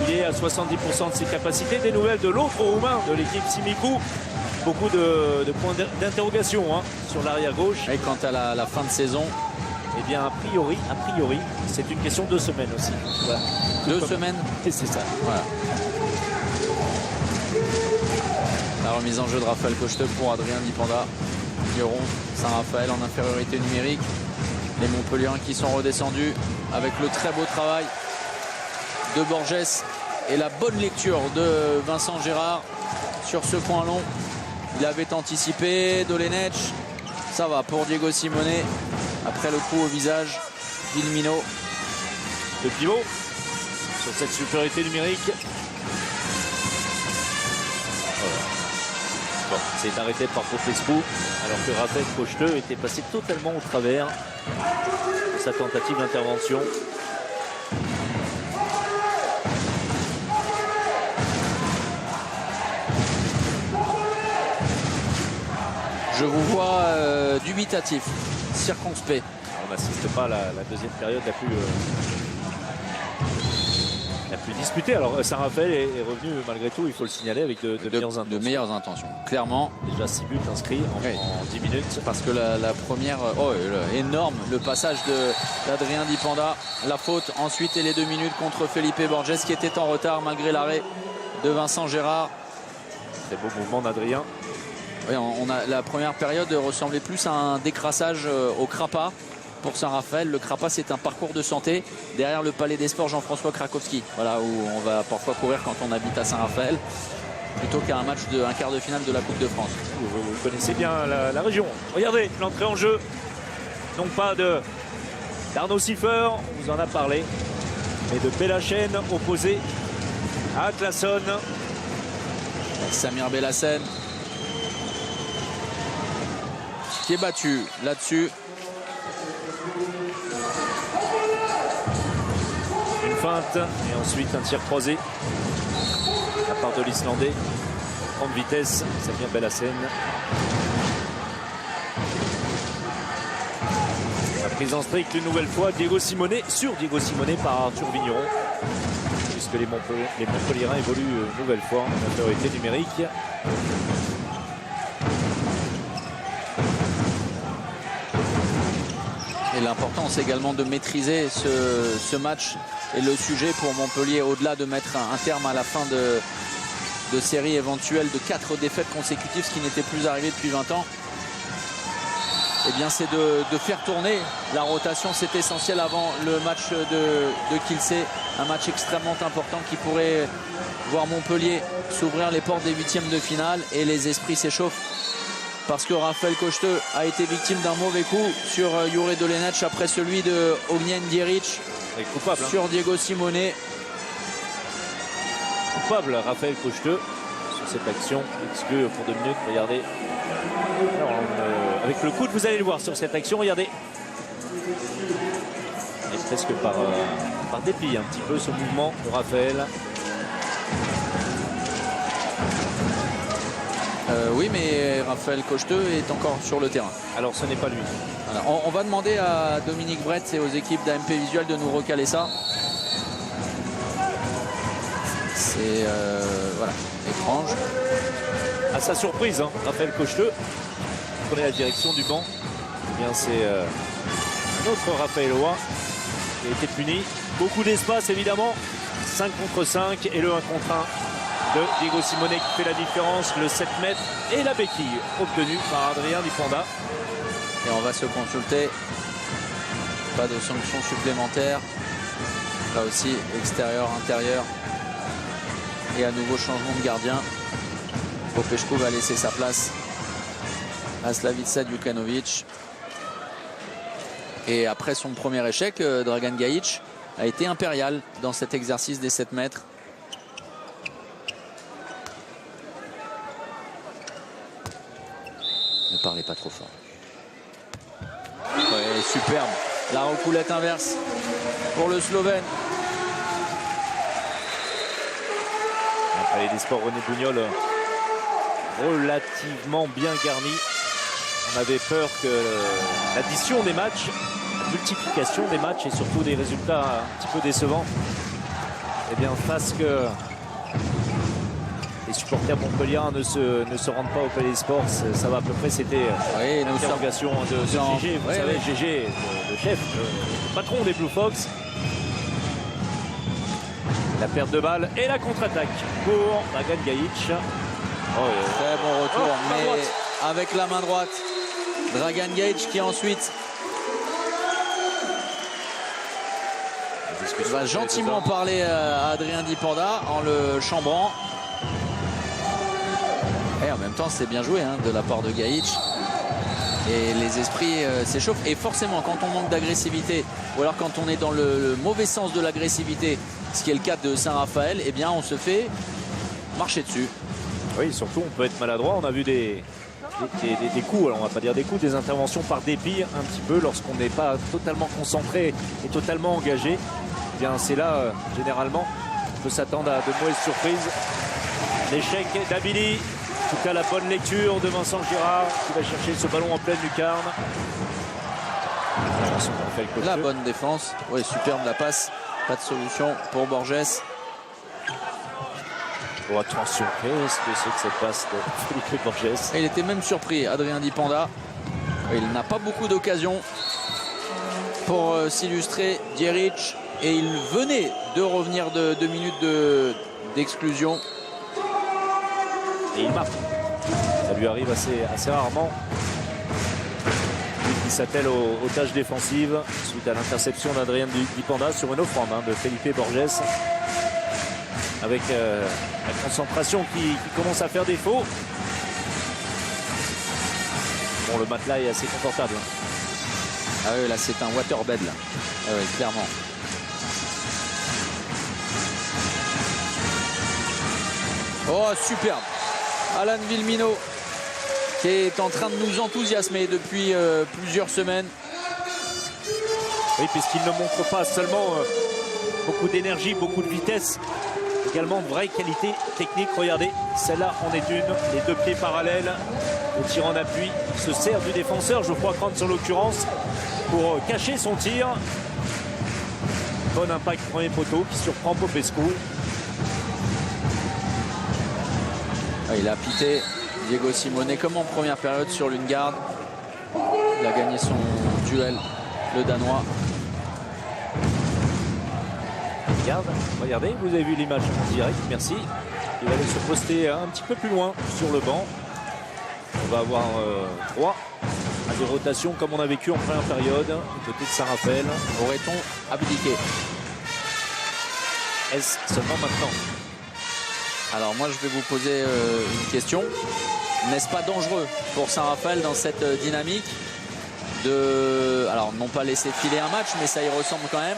Il est à 70% de ses capacités. Des nouvelles de l'autre Roumain de l'équipe Simicu. Beaucoup de points d'interrogation sur l'arrière gauche. Et quant à la fin de saison, eh bien, a priori, c'est une question de semaines aussi. Voilà. 2 semaines. Et c'est ça. Voilà. La remise en jeu de Raphaël Cocheteau pour Adrien Dipanda. Vigneron, Saint-Raphaël en infériorité numérique. Les Montpelliérains qui sont redescendus avec le très beau travail de Borges et la bonne lecture de Vincent Gérard sur ce coin long. Il avait anticipé Dolenech. Ça va pour Diego Simonet. Après le coup au visage, Villemino. Le pivot sur cette supériorité numérique. Voilà. Bon, c'est arrêté par Popescu, alors que Raphaël Cocheteau était passé totalement au travers de sa tentative d'intervention. Je vous vois dubitatif, circonspect. On n'assiste pas à la deuxième période la la plus disputée. Alors Saint-Raphaël est revenu malgré tout, il faut le signaler, avec de meilleures intentions. Clairement. Déjà 6 buts inscrits en 10 minutes. Parce que la première, énorme, le passage d'Adrien Dipanda, la faute ensuite et les 2 minutes contre Felipe Borges qui était en retard malgré l'arrêt de Vincent Gérard. Très beau mouvement d'Adrien. Oui, la première période ressemblait plus à un décrassage au Krapa pour Saint-Raphaël. Le Krapa, c'est un parcours de santé derrière le Palais des Sports Jean-François Krakowski. Voilà où on va parfois courir quand on habite à Saint-Raphaël, plutôt qu'à un quart de finale de la Coupe de France. Vous connaissez bien la région. Regardez l'entrée en jeu. Non pas d'Arnaud Siffer, on vous en a parlé, mais de Bellachen opposé à Atlason. Samir Bellachen qui est battu là-dessus. Une feinte et ensuite un tir croisé de la part de l'Islandais. Grande vitesse, Samir Bellachen. La prise en strict une nouvelle fois, Diego Simonet sur Diego Simonet par Arthur Vigneron. Puisque les Montpelliérains évoluent une nouvelle fois en infériorité numérique. Et l'importance également de maîtriser ce match et le sujet pour Montpellier, au-delà de mettre un terme à la fin de série éventuelle de 4 défaites consécutives, ce qui n'était plus arrivé depuis 20 ans. Eh bien, c'est de faire tourner la rotation. C'est essentiel avant le match de Kielce. Un match extrêmement important qui pourrait voir Montpellier s'ouvrir les portes des 8e de finale. Et les esprits s'échauffent parce que Raphaël Kochteux a été victime d'un mauvais coup sur Jure Dolenec après celui de Ognjen Djeric sur Diego Simonet. Coupable Raphaël Kochteux sur cette action, exclu pour 2 minutes. Regardez. Alors, avec le coude, vous allez le voir sur cette action, regardez. Et presque par dépit un petit peu ce mouvement de Raphaël. Oui, mais Raphaël Kochteux est encore sur le terrain. Alors ce n'est pas lui. Voilà. On va demander à Dominique Bretz et aux équipes d'AMP Visual de nous recaler ça. C'est voilà, étrange. À sa surprise, hein, Raphaël Kochteux prenait la direction du banc. Eh bien, c'est notre Raphaëlois qui a été puni. Beaucoup d'espace, évidemment. 5 contre 5 et le 1 contre 1 de Diego Simonet qui fait la différence. Le 7 mètres et la béquille obtenue par Adrien Dipanda. Et on va se consulter. Pas de sanction supplémentaire. Là aussi, extérieur, intérieur. Et à nouveau changement de gardien. Popescu va laisser sa place à Slavica Djukanovic. Et après son premier échec, Dragan Gajic a été impérial dans cet exercice des 7 mètres. Ne parlez pas trop fort. Ouais, superbe. La recoulette inverse pour le Slovène. Un Palais des Sports René Bougnol relativement bien garni. On avait peur que l'addition des matchs, la multiplication des matchs et surtout des résultats un petit peu décevants, eh bien fasse que les supporters montpelliérains ne se rendent pas au Palais des Sports. Ça va à peu près, c'était l'interrogation de GG. Vous savez, GG, le chef, le patron des Blue Fox. La perte de balle et la contre-attaque pour Dragan Gajic. Très bon retour, mais avec la main droite. Dragan Gajic qui ensuite va gentiment parler à Adrien Dipanda en le chambrant. Et en même temps, c'est bien joué hein, de la part de Gajic. Et les esprits s'échauffent. Et forcément, quand on manque d'agressivité, ou alors quand on est dans le mauvais sens de l'agressivité, ce qui est le cas de Saint-Raphaël, eh bien on se fait marcher dessus. Oui, surtout on peut être maladroit. On a vu des coups, alors on va pas dire des coups, des interventions par dépit un petit peu lorsqu'on n'est pas totalement concentré et totalement engagé. Eh bien c'est là, généralement, on peut s'attendre à de mauvaises surprises. L'échec d'Abili. En tout cas, la bonne lecture de Vincent Girard qui va chercher ce ballon en pleine lucarne. La bonne défense. Oui, superbe la passe. Pas de solution pour Borges. Oh, attention, qu'est-ce que c'est que cette passe de Felipe Borges? Et il était même surpris, Adrien Dipenda. Il n'a pas beaucoup d'occasions pour s'illustrer, Djeric. Et il venait de revenir de 2 minutes d'exclusion. Et il marque. Ça lui arrive assez rarement. Il s'attelle aux tâches défensives suite à l'interception d'Adrien Dipenda sur une offrande de Felipe Borges. Avec la concentration qui commence à faire défaut. Bon, le matelas est assez confortable. Ah oui, là c'est un waterbed là. Ah oui, clairement. Oh, superbe. Alan Villemino qui est en train de nous enthousiasmer depuis plusieurs semaines. Oui, puisqu'il ne montre pas seulement beaucoup d'énergie, beaucoup de vitesse, également de vraie qualité technique. Regardez, celle-là en est une. Les 2 pieds parallèles, le tir en appui, se sert du défenseur, Geoffroy Krantz en l'occurrence, pour cacher son tir. Bon impact premier poteau qui surprend Popescu. Ah, il a pité Diego Simone comme en première période sur Lundgaard. Il a gagné son duel, le Danois. Regardez, vous avez vu l'image en direct, merci. Il va aller se poster un petit peu plus loin sur le banc. On va avoir droit à des rotations comme on a vécu en première période du côté de Saint-Raphaël. Aurait-on abdiqué? Est-ce seulement maintenant? Alors moi je vais vous poser une question. N'est-ce pas dangereux pour Saint-Raphaël dans cette dynamique de, alors non pas laisser filer un match, mais ça y ressemble quand même,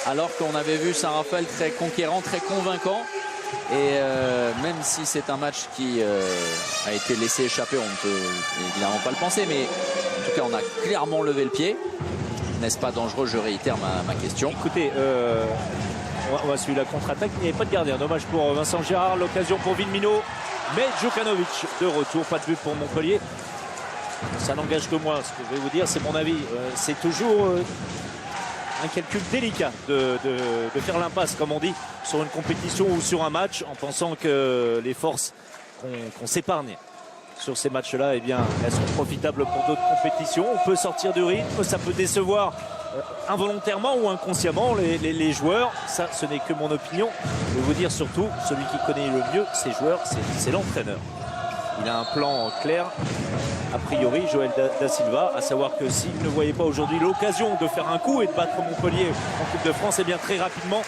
alors qu'on avait vu Saint-Raphaël très conquérant, très convaincant, et même si c'est un match qui a été laissé échapper, on ne peut évidemment pas le penser, mais en tout cas on a clairement levé le pied. N'est-ce pas dangereux? Je réitère ma question. Écoutez, on va suivre la contre-attaque. Il n'y avait pas de gardien. Dommage pour Vincent Gérard. L'occasion pour Villemino. Mais Djukanovic de retour. Pas de but pour Montpellier. Ça n'engage que moi. Ce que je vais vous dire, c'est mon avis. C'est toujours un calcul délicat de faire l'impasse, comme on dit, sur une compétition ou sur un match, en pensant que les forces qu'on s'épargne sur ces matchs-là, eh bien, elles sont profitables pour d'autres compétitions. On peut sortir du rythme. Ça peut décevoir involontairement ou inconsciemment les joueurs. Ça, ce n'est que mon opinion. Je vais vous dire surtout, celui qui connaît le mieux ces joueurs, c'est l'entraîneur. Il a un plan clair, a priori, Joël Da Silva, à savoir que s'il ne voyait pas aujourd'hui l'occasion de faire un coup et de battre Montpellier en Coupe de France, eh bien très rapidement,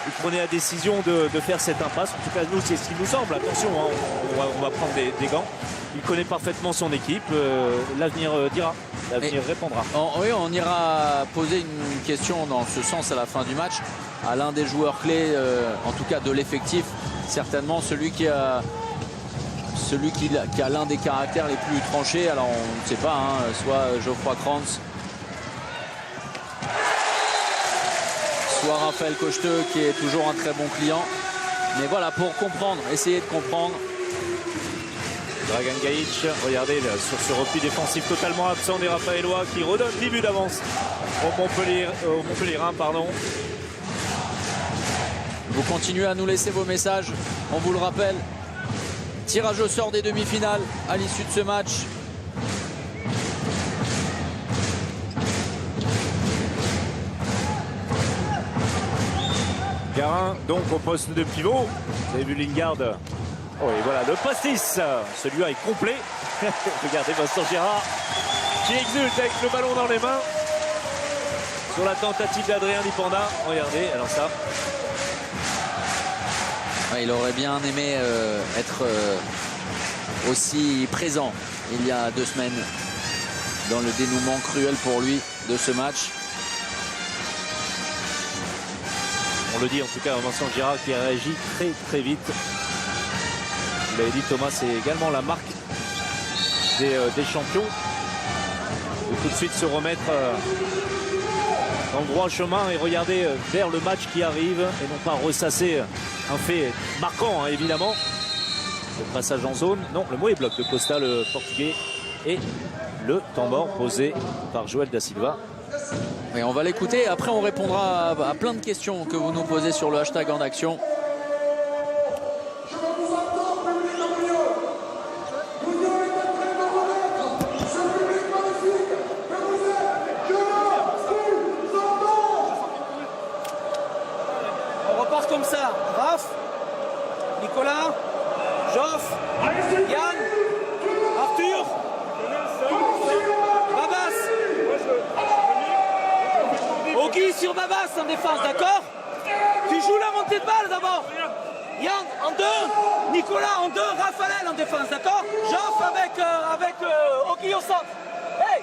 il prenait la décision de faire cette impasse. En tout cas, nous, c'est ce qui nous semble. Attention, hein, on va prendre des gants. Il connaît parfaitement son équipe. L'avenir dira. L'avenir répondra. Oui, on ira poser une question dans ce sens à la fin du match à l'un des joueurs clés, en tout cas de l'effectif, certainement celui qui a l'un des caractères les plus tranchés. Alors on ne sait pas, hein, soit Geoffroy Krantz, soit Raphaël Cocheteux, qui est toujours un très bon client. Mais voilà, pour comprendre, essayer de comprendre. Dragan Gajic, regardez là, sur ce repli défensif totalement absent des Raphaélois, qui redonne 10 buts d'avance au Montpellierin, pardon. Vous continuez à nous laisser vos messages, on vous le rappelle. Tirage au sort des demi-finales à l'issue de ce match. Garin donc au poste de pivot. Vous avez vu Lundgaard. Oh, et voilà le pastis. Celui-là est complet. Regardez Vincent Gérard qui exulte avec le ballon dans les mains. Sur la tentative d'Adrien Dipenda. Regardez, alors ça. Ouais, il aurait bien aimé être aussi présent il y a 2 semaines dans le dénouement cruel pour lui de ce match. On le dit en tout cas, Vincent Gérard qui a réagi très très vite. Vous l'avez dit Thomas, c'est également la marque des champions. De tout de suite se remettre dans le droit chemin et regarder vers le match qui arrive et non pas ressasser un fait marquant, hein, évidemment. Le passage en zone, non, le mauvais bloc de Costa, le portugais, et le temps mort posé par Joël Da Silva. Et on va l'écouter, après on répondra à plein de questions que vous nous posez sur le hashtag En Action. efficace en défense, d'accord? Tu joues la montée de balle d'abord. Yann en 2, Nicolas en 2, Raphaël en défense, d'accord? Joff avec Oki au centre. Hey,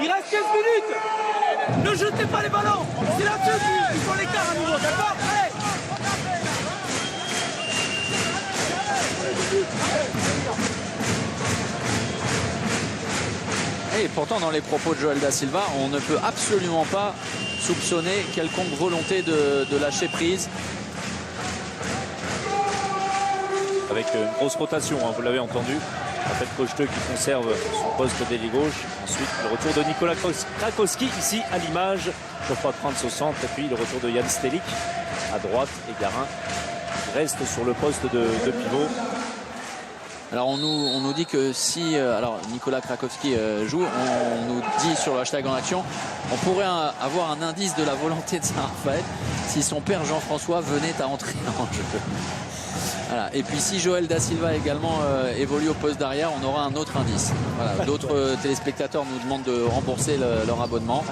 il reste 15 minutes. Ne jetez pas les ballons. C'est là-dessus qu'il faut l'écart à nouveau, d'accord? Allez. Et pourtant, dans les propos de Joël Da Silva, on ne peut absolument pas soupçonner quelconque volonté de lâcher prise. Avec une grosse rotation, hein, vous l'avez entendu. En fait, Cocheteux qui conserve son poste d'ailier gauche. Ensuite, le retour de Nikola Krakowski, ici à l'image. Geoffroy Krantz au centre. Et puis le retour de Jan Stelik à droite. Et Garin qui reste sur le poste de pivot. Alors on nous dit que si alors Nikola Krakowski joue, on nous dit sur le hashtag en action, on pourrait avoir un indice de la volonté de Saint-Raphaël si son père Jean-François venait à entrer en jeu. Voilà. Et puis si Joël Da Silva également évolue au poste d'arrière, on aura un autre indice. Voilà. D'autres téléspectateurs nous demandent de rembourser leur abonnement.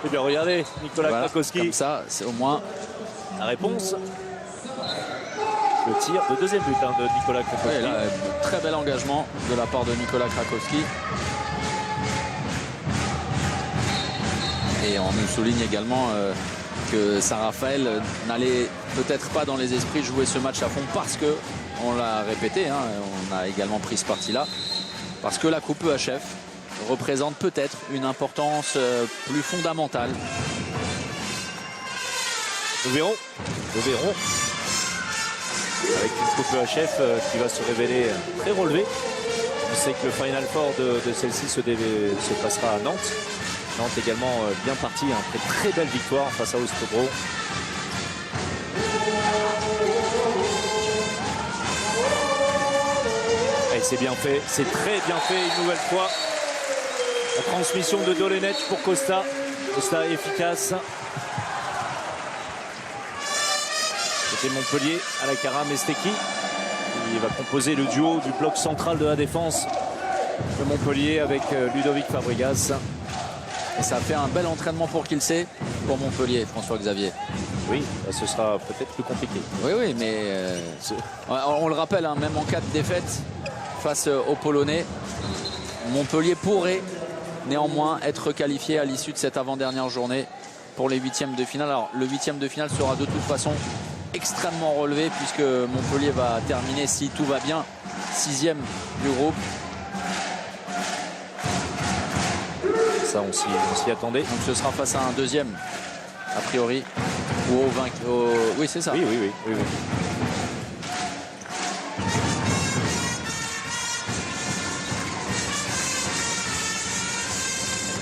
Eh bien regardez, Nikola Krakowski. Comme ça, c'est au moins la réponse. Le tir de deuxième but de Nikola Krakowski. Ouais, là, très bel engagement de la part de Nikola Krakowski. Et on nous souligne également que Saint-Raphaël n'allait peut-être pas dans les esprits jouer ce match à fond parce que, on l'a répété, hein, on a également pris ce parti-là, parce que la Coupe EHF représente peut-être une importance plus fondamentale. Nous verrons. Avec une Coupe EHF qui va se révéler très relevée. On sait que le Final Four de celle-ci se passera à Nantes. Nantes également bien parti, hein, très belle victoire face à Ostrobo. Et c'est bien fait, c'est très bien fait une nouvelle fois. La transmission de Dolenech pour Costa. Costa efficace. C'était Montpellier à la Cara Mesteki qui va composer le duo du bloc central de la défense de Montpellier avec Ludovic Fabregas. Et ça a fait un bel entraînement pour Kielce, pour Montpellier, François-Xavier. Oui, ce sera peut-être plus compliqué. Oui, mais on le rappelle, hein, même en cas de défaite face aux Polonais, Montpellier pourrait néanmoins être qualifié à l'issue de cette avant-dernière journée pour les huitièmes de finale. Alors le huitième de finale sera de toute façon extrêmement relevé puisque Montpellier va terminer, si tout va bien, 6e du groupe. Ça, on s'y attendait. Donc ce sera face à un deuxième, a priori, ou au vainqueur. Oui, c'est ça. Oui.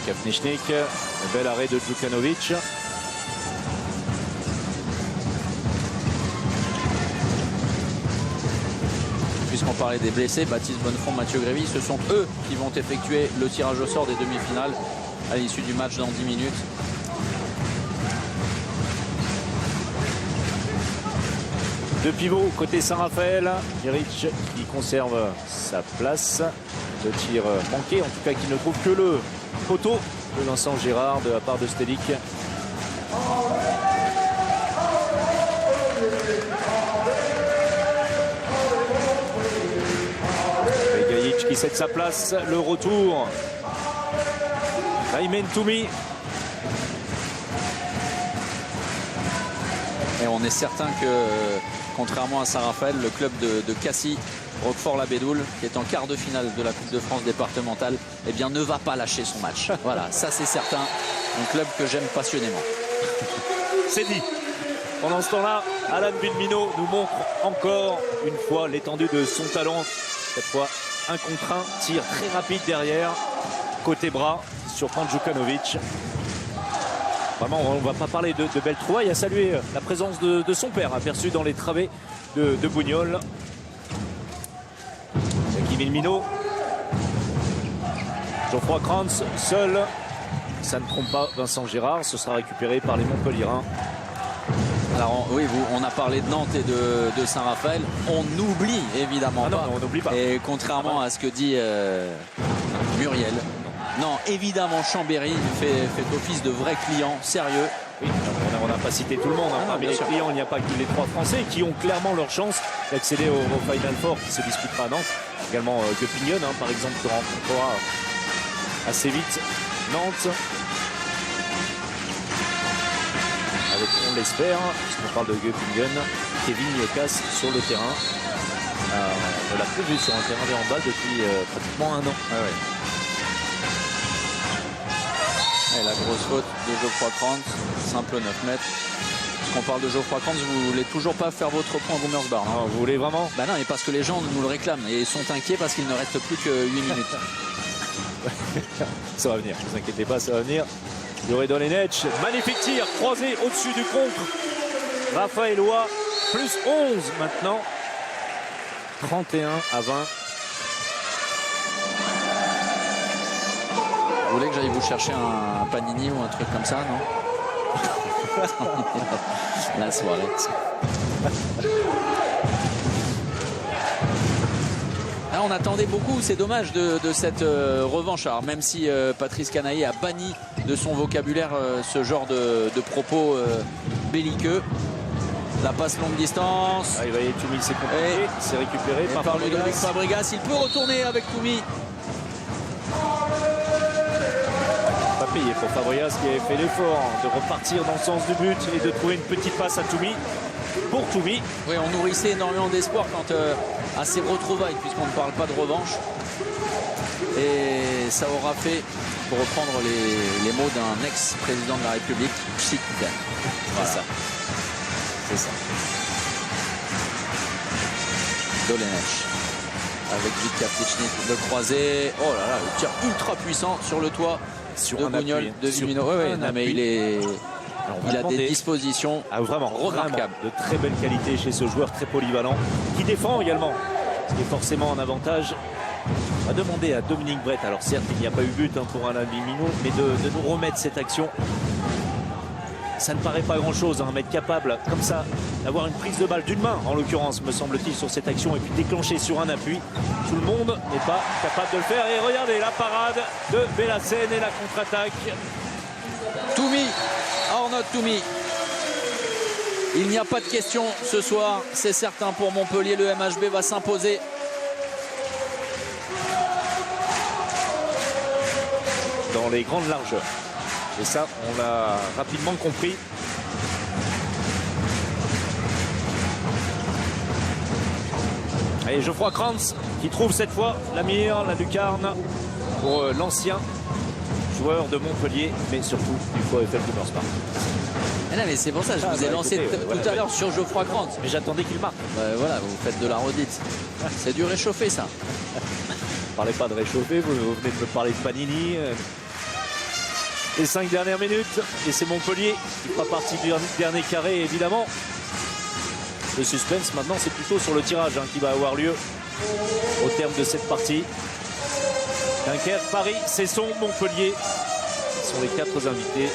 Kafnichnik, un bel arrêt de Djukanovic. Puisqu'on parlait des blessés, Baptiste Bonnefond, Mathieu Grévy, ce sont eux qui vont effectuer le tirage au sort des demi-finales à l'issue du match dans 10 minutes. Deux pivots côté Saint-Raphaël. Jeric qui conserve sa place. Le tir manqué, en tout cas qui ne trouve que le poteau de Vincent Gérard de la part de Stelik. Gajic qui cède sa place. Le retour. Aymen Toumi. Et on est certain que, contrairement à Saint-Raphaël, le club de Cassis, Roquefort-la-Bédoule, qui est en quart de finale de la Coupe de France départementale, eh bien, ne va pas lâcher son match. Voilà, ça c'est certain. Un club que j'aime passionnément. C'est dit. Pendant ce temps-là, Alan Villemino nous montre encore une fois l'étendue de son talent. Cette fois, un contre un, tir très rapide derrière, côté bras, surprend Djukanovic. Vraiment, on ne va pas parler de belles trouvailles. À saluer la présence de son père, aperçu dans les travées de Bougnol. Jackie Villemino. Geoffroy Krantz, seul. Ça ne trompe pas Vincent Gérard. Ce sera récupéré par les Montpelliérains. Alors oui, on a parlé de Nantes et de Saint-Raphaël. On n'oublie évidemment pas. Non, on n'oublie pas. Et contrairement à ce que dit Muriel, non, évidemment Chambéry fait office de vrai client sérieux. Oui, on n'a pas cité tout le monde. Hein. Parmi les clients, il n'y a pas que les 3 Français qui ont clairement leur chance d'accéder au Final Four qui se disputera à Nantes. Également Göppingen, hein, par exemple, qui rencontrera assez vite Nantes. Avec, on l'espère, puisqu'on parle de Göppingen, Kevin Niekas sur le terrain. On l'a plus vu sur un terrain de handball depuis pratiquement 1 an. Et la grosse faute de Geoffroy Krantz, simple 9 mètres. Parce qu'on parle de Geoffroy Krantz, vous voulez toujours pas faire votre point à Gummersbach. Non, vous voulez vraiment? Bah non, mais parce que les gens nous le réclament et sont inquiets parce qu'il ne reste plus que 8 minutes. Ça va venir, ne vous inquiétez pas, ça va venir. Juraj Dolenec, magnifique tir, croisé au-dessus du contre. Raphaël Loy, plus 11 maintenant. 31 à 20. Vous voulez que j'aille vous chercher un panini ou un truc comme ça, non? La soirée. Là, on attendait beaucoup, c'est dommage de cette revanche. Alors, même si Patrice Canaillé a banni de son vocabulaire ce genre de propos belliqueux. La passe longue distance. Ah, il va y aller Toumi, c'est compliqué. C'est récupéré par Ludovic Fabregas. Il peut retourner avec Toumi. Pas payé pour Fabregas qui avait fait l'effort de repartir dans le sens du but et de trouver une petite passe à Toumi. Pour Toumi. Oui, on nourrissait énormément d'espoir quant à ces retrouvailles, puisqu'on ne parle pas de revanche. Et ça aura fait, pour reprendre les mots d'un ex-président de la République, pchit. Voilà. C'est ça. C'est ça. Dolenec avec Vitka Plichnik, le croisé. Oh là là, le tir ultra puissant sur le toit sur de Bougnol, de Vimino. Ouais, non, mais il a des dispositions vraiment remarquables. De très belle qualité chez ce joueur très polyvalent qui défend également, ce qui est forcément un avantage. On va demander à Dominique Brett, alors certes il n'y a pas eu but pour Alain Vimino, mais de nous remettre cette action. Ça ne paraît pas grand chose, hein, mais être capable comme ça d'avoir une prise de balle d'une main en l'occurrence me semble-t-il sur cette action et puis déclencher sur un appui. Tout le monde n'est pas capable de le faire et regardez la parade de Belhassen et la contre-attaque. Toumi, Arnaud Toumi. Il n'y a pas de question ce soir, c'est certain pour Montpellier, le MHB va s'imposer. Dans les grandes largeurs. Et ça, on l'a rapidement compris. Et Geoffroy Krantz qui trouve cette fois la mire, la lucarne pour l'ancien joueur de Montpellier, mais surtout du VfL Gummersbach. Mais c'est pour ça, je vous ai lancé tout à l'heure sur Geoffroy Krantz. Mais j'attendais qu'il marque. Voilà, vous faites de la redite. C'est du réchauffé ça. Ne parlez pas de réchauffer, vous venez de me parler de Panini. Les 5 dernières minutes, et c'est Montpellier qui fera partie du dernier carré évidemment. Le suspense maintenant c'est plutôt sur le tirage qui va avoir lieu au terme de cette partie. Dunkerque, Paris, Cesson, Montpellier. Ce sont les 4 invités.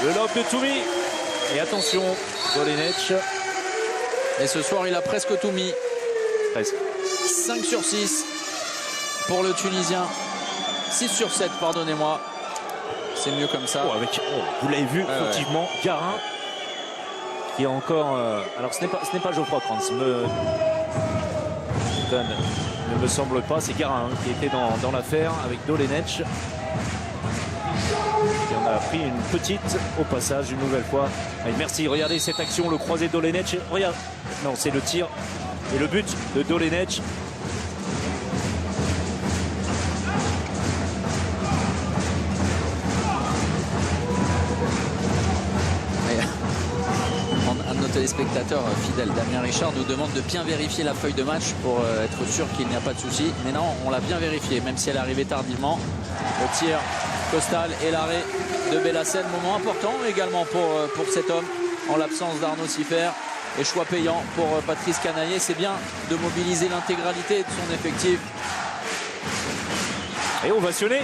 Le lob de Toumi. Et attention, Dolenec. Et ce soir il a presque tout mis. Presque. 5 sur 6 pour le Tunisien. 6 sur 7, pardonnez-moi. C'est mieux comme ça. Vous l'avez vu, effectivement, Garin qui est encore... alors ce n'est pas Geoffroy Krantz, ne me semble pas. C'est Garin qui était dans l'affaire avec Dolenec. Et on a pris une petite au passage une nouvelle fois. Allez, merci, regardez cette action, le croisé Dolenec. Regarde, non c'est le tir et le but de Dolenec. Téléspectateur fidèle Damien Richard nous demande de bien vérifier la feuille de match pour être sûr qu'il n'y a pas de souci. Mais non, on l'a bien vérifié, même si elle est arrivée tardivement. Le tir costal et l'arrêt de Belhassen, moment important également pour cet homme en l'absence d'Arnaud Siffer. Et choix payant pour Patrice Canaillé, c'est bien de mobiliser l'intégralité de son effectif. Et ovationné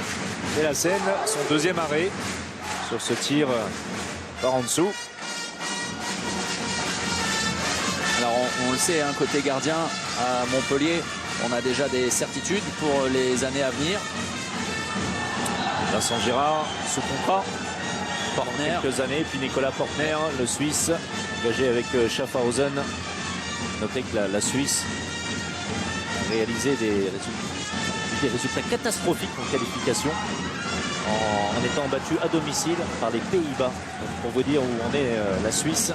Belhassen, son deuxième arrêt sur ce tir par en dessous. Alors on le sait, côté gardien à Montpellier, on a déjà des certitudes pour les années à venir. Vincent Gérard sous contrat Portner. quelques années, puis Nicolas Portner, le Suisse, engagé avec Schaffhausen. Notez que la Suisse a réalisé des résultats catastrophiques en qualification en étant battu à domicile par les Pays-Bas. Pour vous dire où en est la Suisse.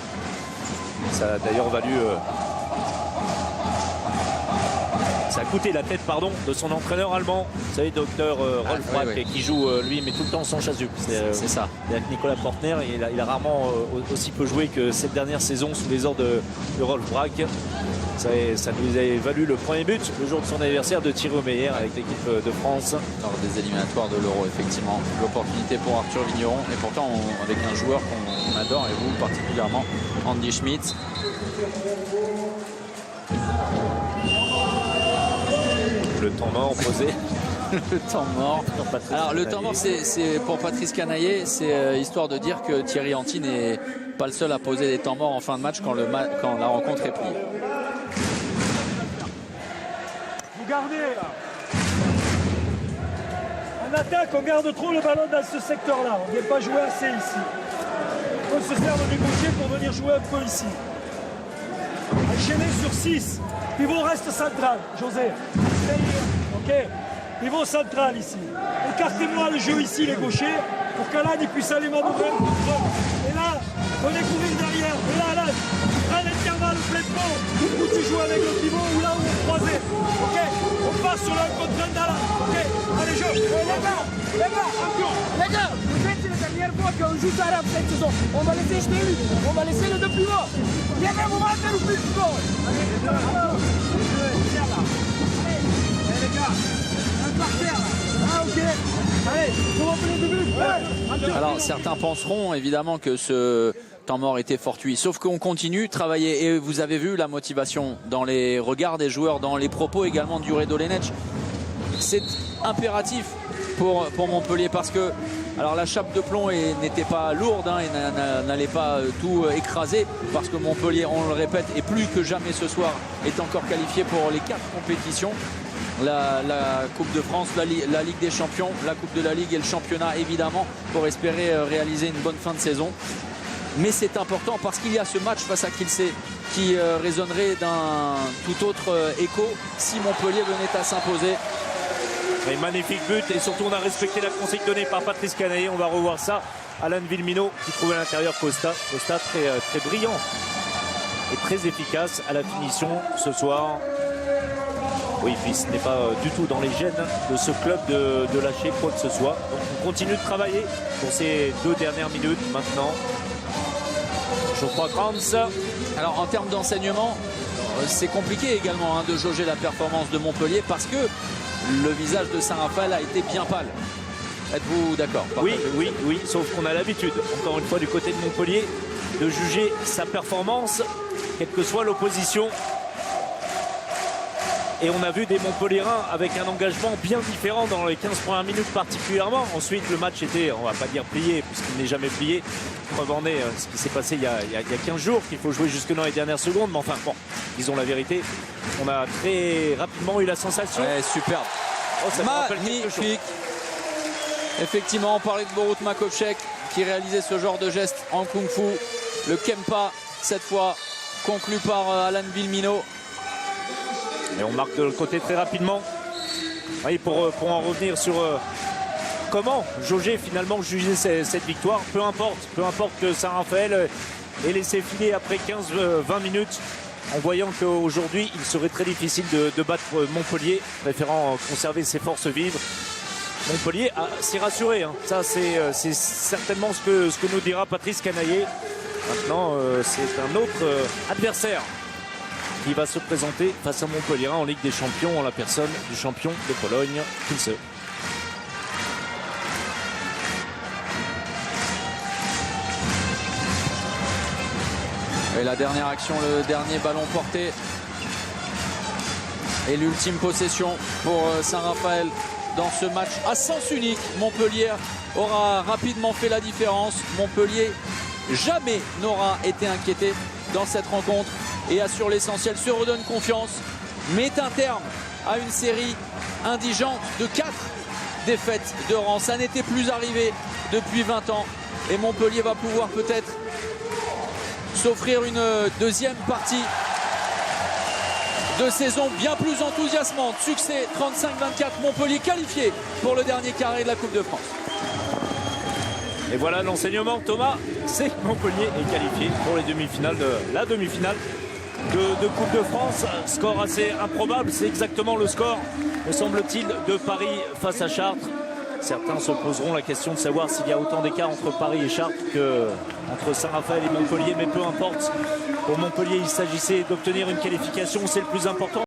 Ça a d'ailleurs valu... ça a coûté la tête de son entraîneur allemand. Vous savez, docteur Rolf Brack, qui joue lui, mais tout le temps sans chasuble. C'est ça. Avec Nicolas Portner, il a rarement aussi peu joué que cette dernière saison sous les ordres de Rolf Brack. Ça nous a valu le premier but le jour de son anniversaire de Thierry Omeyer avec l'équipe de France. Lors des éliminatoires de l'Euro, effectivement. L'opportunité pour Arthur Vigneron. Et pourtant, avec un joueur qu'on adore, et vous particulièrement, Andy Schmidt. Le temps mort posé. Le temps mort. Alors le temps mort, c'est pour Patrice Canaillé, c'est histoire de dire que Thierry Anti n'est pas le seul à poser des temps morts en fin de match quand la rencontre est pliée. Vous gardez là. En attaque, on garde trop le ballon dans ce secteur-là. On ne vient pas jouer assez ici. On se sert du gaucher pour venir jouer un peu ici. Enchaîner sur 6. Pivot reste central, José. Ok. Pivot central ici. Écartez-moi le jeu ici, les gauchers, pour qu'Alan puisse aller manœuvrer. Et là, on est courir derrière. Et là, Alan, à l'intervalle, plein de pont, où tu joues avec le pivot ou là où on croisait. Ok. On passe sur la contre d'Alan. Ok. Allez, jeu. Les gars, vous êtes la dernière fois qu'on joue ça cette saison. On va laisser jeter lui. On va laisser les deux pivots. Il y a même un moment de plus fort. Allez, les gars, un parterre là. Ah, ok. Allez, on va faire le début. Alors certains penseront évidemment que ce temps mort était fortuit, sauf qu'on continue de travailler et vous avez vu la motivation dans les regards des joueurs, dans les propos également de Jure Dolenec. C'est impératif pour Montpellier parce que alors la chape de plomb n'était pas lourde et n'allait pas tout écraser parce que Montpellier, on le répète, et plus que jamais ce soir est encore qualifié pour les 4 compétitions. La Coupe de France, la Ligue des Champions, la Coupe de la Ligue et le championnat évidemment pour espérer réaliser une bonne fin de saison. Mais c'est important parce qu'il y a ce match face à Kielce qui résonnerait d'un tout autre écho si Montpellier venait à s'imposer. Et magnifique but et surtout on a respecté la consigne donnée par Patrice Canaillé. On va revoir ça. Alan Villemino qui trouvait à l'intérieur Costa. Costa très brillant et très efficace à la finition ce soir. Oui, puis ce n'est pas du tout dans les gènes de ce club de lâcher quoi que ce soit. Donc on continue de travailler pour ces 2 dernières minutes maintenant. Geoffroy Kranz. Alors en termes d'enseignement, c'est compliqué également de jauger la performance de Montpellier parce que le visage de Saint-Raphaël a été bien pâle. Êtes-vous d'accord? Oui, sauf qu'on a l'habitude, encore une fois du côté de Montpellier, de juger sa performance, quelle que soit l'opposition. Et on a vu des Montpelliérains avec un engagement bien différent dans les 15 premières minutes particulièrement. Ensuite, le match était, on va pas dire plié, puisqu'il n'est jamais plié. Preuve en est ce qui s'est passé il y a 15 jours, qu'il faut jouer jusque dans les dernières secondes. Mais enfin, bon, disons la vérité, on a très rapidement eu la sensation. Ouais, superbe. Oh, ça me rappelle quelque chose. Magnifique. Effectivement, on parlait de Borut Makovcek qui réalisait ce genre de geste en kung-fu. Le Kempa, cette fois, conclu par Alan Villemino. Et on marque de l'autre côté très rapidement. Oui, pour en revenir sur comment jauger finalement juger cette victoire. Peu importe que Saint-Raphaël ait laissé filer après 15-20 minutes en voyant qu'aujourd'hui il serait très difficile de battre Montpellier, préférant conserver ses forces vives. Montpellier s'est rassuré. Ça c'est certainement ce que nous dira Patrice Canaillé. Maintenant c'est un autre adversaire qui va se présenter face à Montpellier en Ligue des Champions en la personne du champion de Pologne, Kielce. Et la dernière action, le dernier ballon porté. Et l'ultime possession pour Saint-Raphaël dans ce match à sens unique. Montpellier aura rapidement fait la différence. Montpellier jamais n'aura été inquiété dans cette rencontre et assure l'essentiel, se redonne confiance, met un terme à une série indigente de 4 défaite de rang. Ça n'était plus arrivé depuis 20 ans. Et Montpellier va pouvoir peut-être s'offrir une deuxième partie de saison bien plus enthousiasmante. Succès 35-24, Montpellier qualifié pour le dernier carré de la Coupe de France. Et voilà l'enseignement, Thomas, c'est que Montpellier est qualifié pour les demi-finales la demi-finale de Coupe de France. Score assez improbable, c'est exactement le score, me semble-t-il, de Paris face à Chartres. Certains se poseront la question de savoir s'il y a autant d'écart entre Paris et Chartres qu'entre Saint-Raphaël et Montpellier, mais peu importe. Pour Montpellier, il s'agissait d'obtenir une qualification, c'est le plus important.